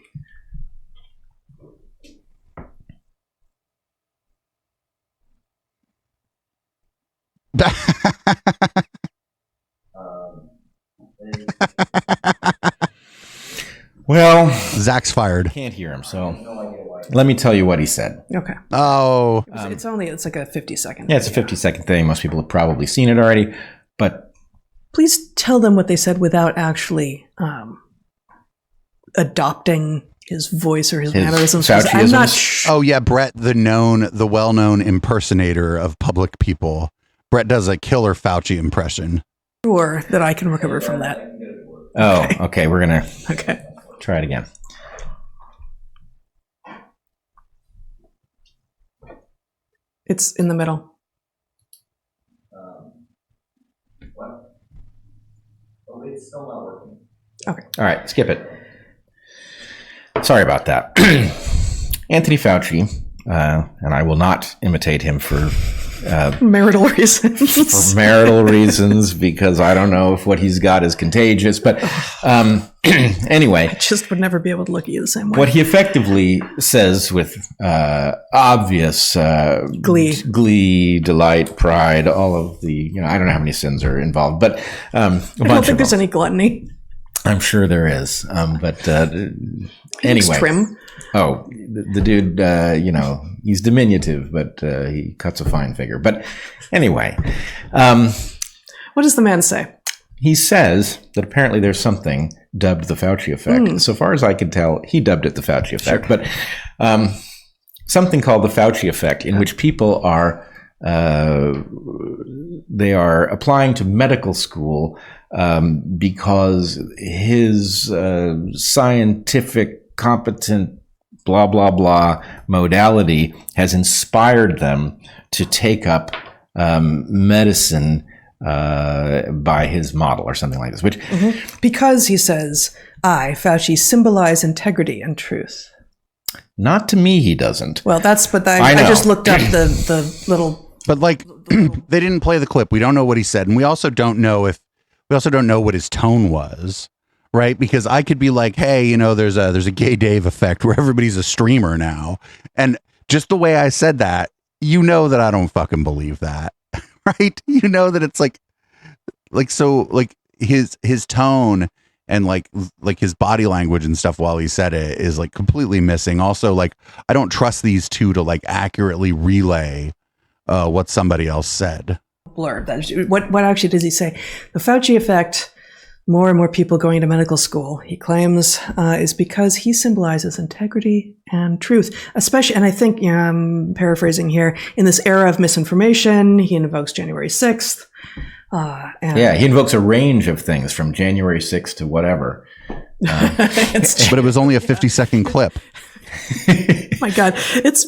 Well, Zach's fired. Can't hear him, so let me tell you what he said. Okay. Oh. It's like a 50-second. Yeah, it's a 50-second thing. Most people have probably seen it already, but... Please tell them what they said without actually adopting his voice or his mannerisms. I'm not Oh, yeah, Brett, the well-known impersonator of public people. Brett does a killer Fauci impression. Sure that I can recover from that. Oh, okay. We're going to try it again. It's in the middle. It's still not working. Okay. All right. Skip it. Sorry about that. Anthony Fauci, and I will not imitate him for marital reasons. For marital reasons, because I don't know if what he's got is contagious. But anyway. I just would never be able to look at you the same way. What he effectively says with obvious glee, delight, pride, all of the, I don't know how many sins are involved, but I don't think there's any gluttony. I'm sure there is. But anyway. Trim. Oh, the dude, he's diminutive, but he cuts a fine figure. But anyway. What does the man say? He says that apparently there's something dubbed the Fauci effect. So far as I can tell, he dubbed it the Fauci effect, but something called the Fauci effect, in which people are they are applying to medical school because his scientific, competent, blah, blah, blah modality has inspired them to take up medicine by his model or something like this. Which Because he says, I, Fauci, symbolize integrity and truth. not to me, he doesn't. Well, that's, but I I know. just looked up the little. But like, they didn't play the clip. We don't know what he said, and we also don't know what his tone was, right? Because I could be like, hey, you know, there's a Gay Dave effect where everybody's a streamer now, and just the way I said that, you know that I don't fucking believe that, right? You know that it's like so like his tone and like his body language and stuff while he said it is like completely missing. Also, like, I don't trust these two to like accurately relay what somebody else said. Blurb. What actually does he say? The Fauci effect, more and more people going to medical school, he claims, is because he symbolizes integrity and truth, especially, and I think, I'm paraphrasing here, in this era of misinformation, he invokes January 6th. He invokes a range of things from January 6th to whatever. But it was only a 50-second clip. My God, it's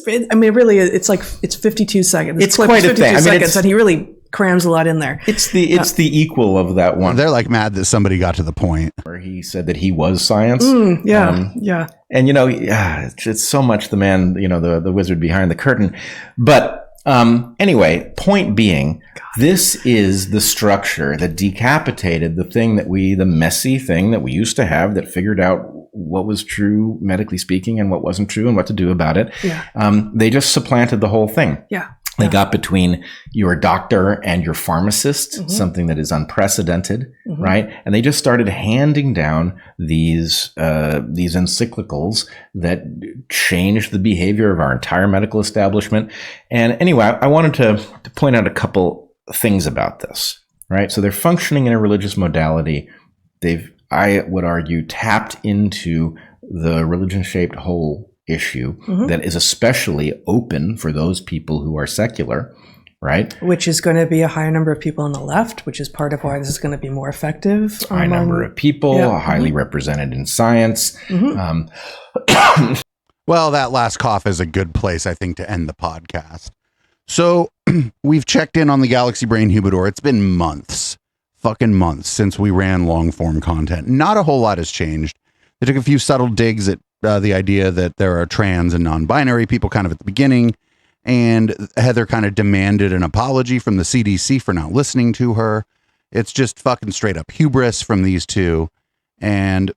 52 seconds. It's quite a thing. I mean, seconds, and he really crams a lot in there. It's the equal of that one. They're like mad that somebody got to the point Where he said that he was science. Yeah. And, you know, it's so much the man, you know, the wizard behind the curtain. But anyway, point being, this is the structure that decapitated the messy thing that we used to have that figured out what was true, medically speaking, and what wasn't true and what to do about it. Yeah. They just supplanted the whole thing. Yeah. They got between your doctor and your pharmacist, something that is unprecedented, right? And they just started handing down these encyclicals that changed the behavior of our entire medical establishment. And anyway, I wanted to point out a couple things about this, right? So they're functioning in a religious modality. I would argue, tapped into the religion-shaped hole issue that is especially open for those people who are secular, right? Which is going to be a higher number of people on the left, which is part of why this is going to be more effective. High number of people, highly represented in science. Well, that last cough is a good place, I think, to end the podcast. So we've checked in on the Galaxy Brain Humidor. It's been fucking months since we ran long form content. Not a whole lot has changed. They took a few subtle digs at the idea that there are trans and non-binary people kind of at the beginning. And Heather kind of demanded an apology from the CDC for not listening to her. It's just fucking straight up hubris from these two. And,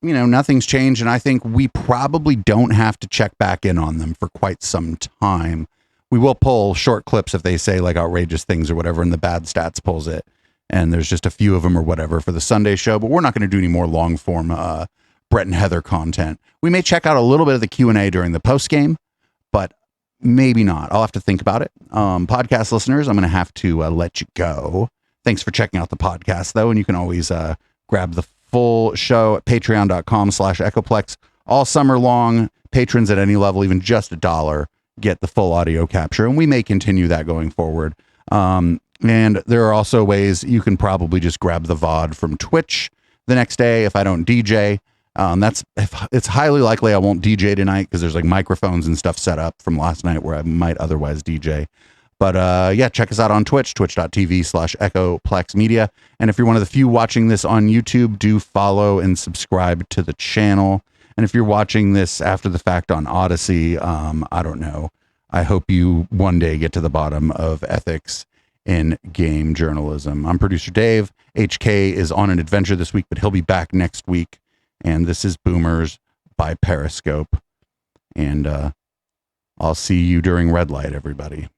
you know, nothing's changed. And I think we probably don't have to check back in on them for quite some time. We will pull short clips if they say like outrageous things or whatever, and the bad stats pulls it. And there's just a few of them or whatever for the Sunday show, but we're not going to do any more long form Brett and Heather content. We may check out a little bit of the Q&A during the post game, but maybe not. I'll have to think about it. Podcast listeners, I'm going to have to let you go. Thanks for checking out the podcast though. And you can always grab the full show at patreon.com/echoplex all summer long. Patrons at any level, even just $1, get the full audio capture. And we may continue that going forward. And there are also ways you can probably just grab the VOD from Twitch the next day if I don't DJ. It's highly likely I won't DJ tonight because there's like microphones and stuff set up from last night where I might otherwise DJ. But yeah, check us out on Twitch, twitch.tv/echoplex media. And if you're one of the few watching this on YouTube, do follow and subscribe to the channel. And if you're watching this after the fact on Odyssey, I don't know. I hope you one day get to the bottom of ethics in game journalism. I'm producer Dave. HK is on an adventure this week, but he'll be back next week. And this is Boomers by Periscope. And I'll see you during red light, everybody.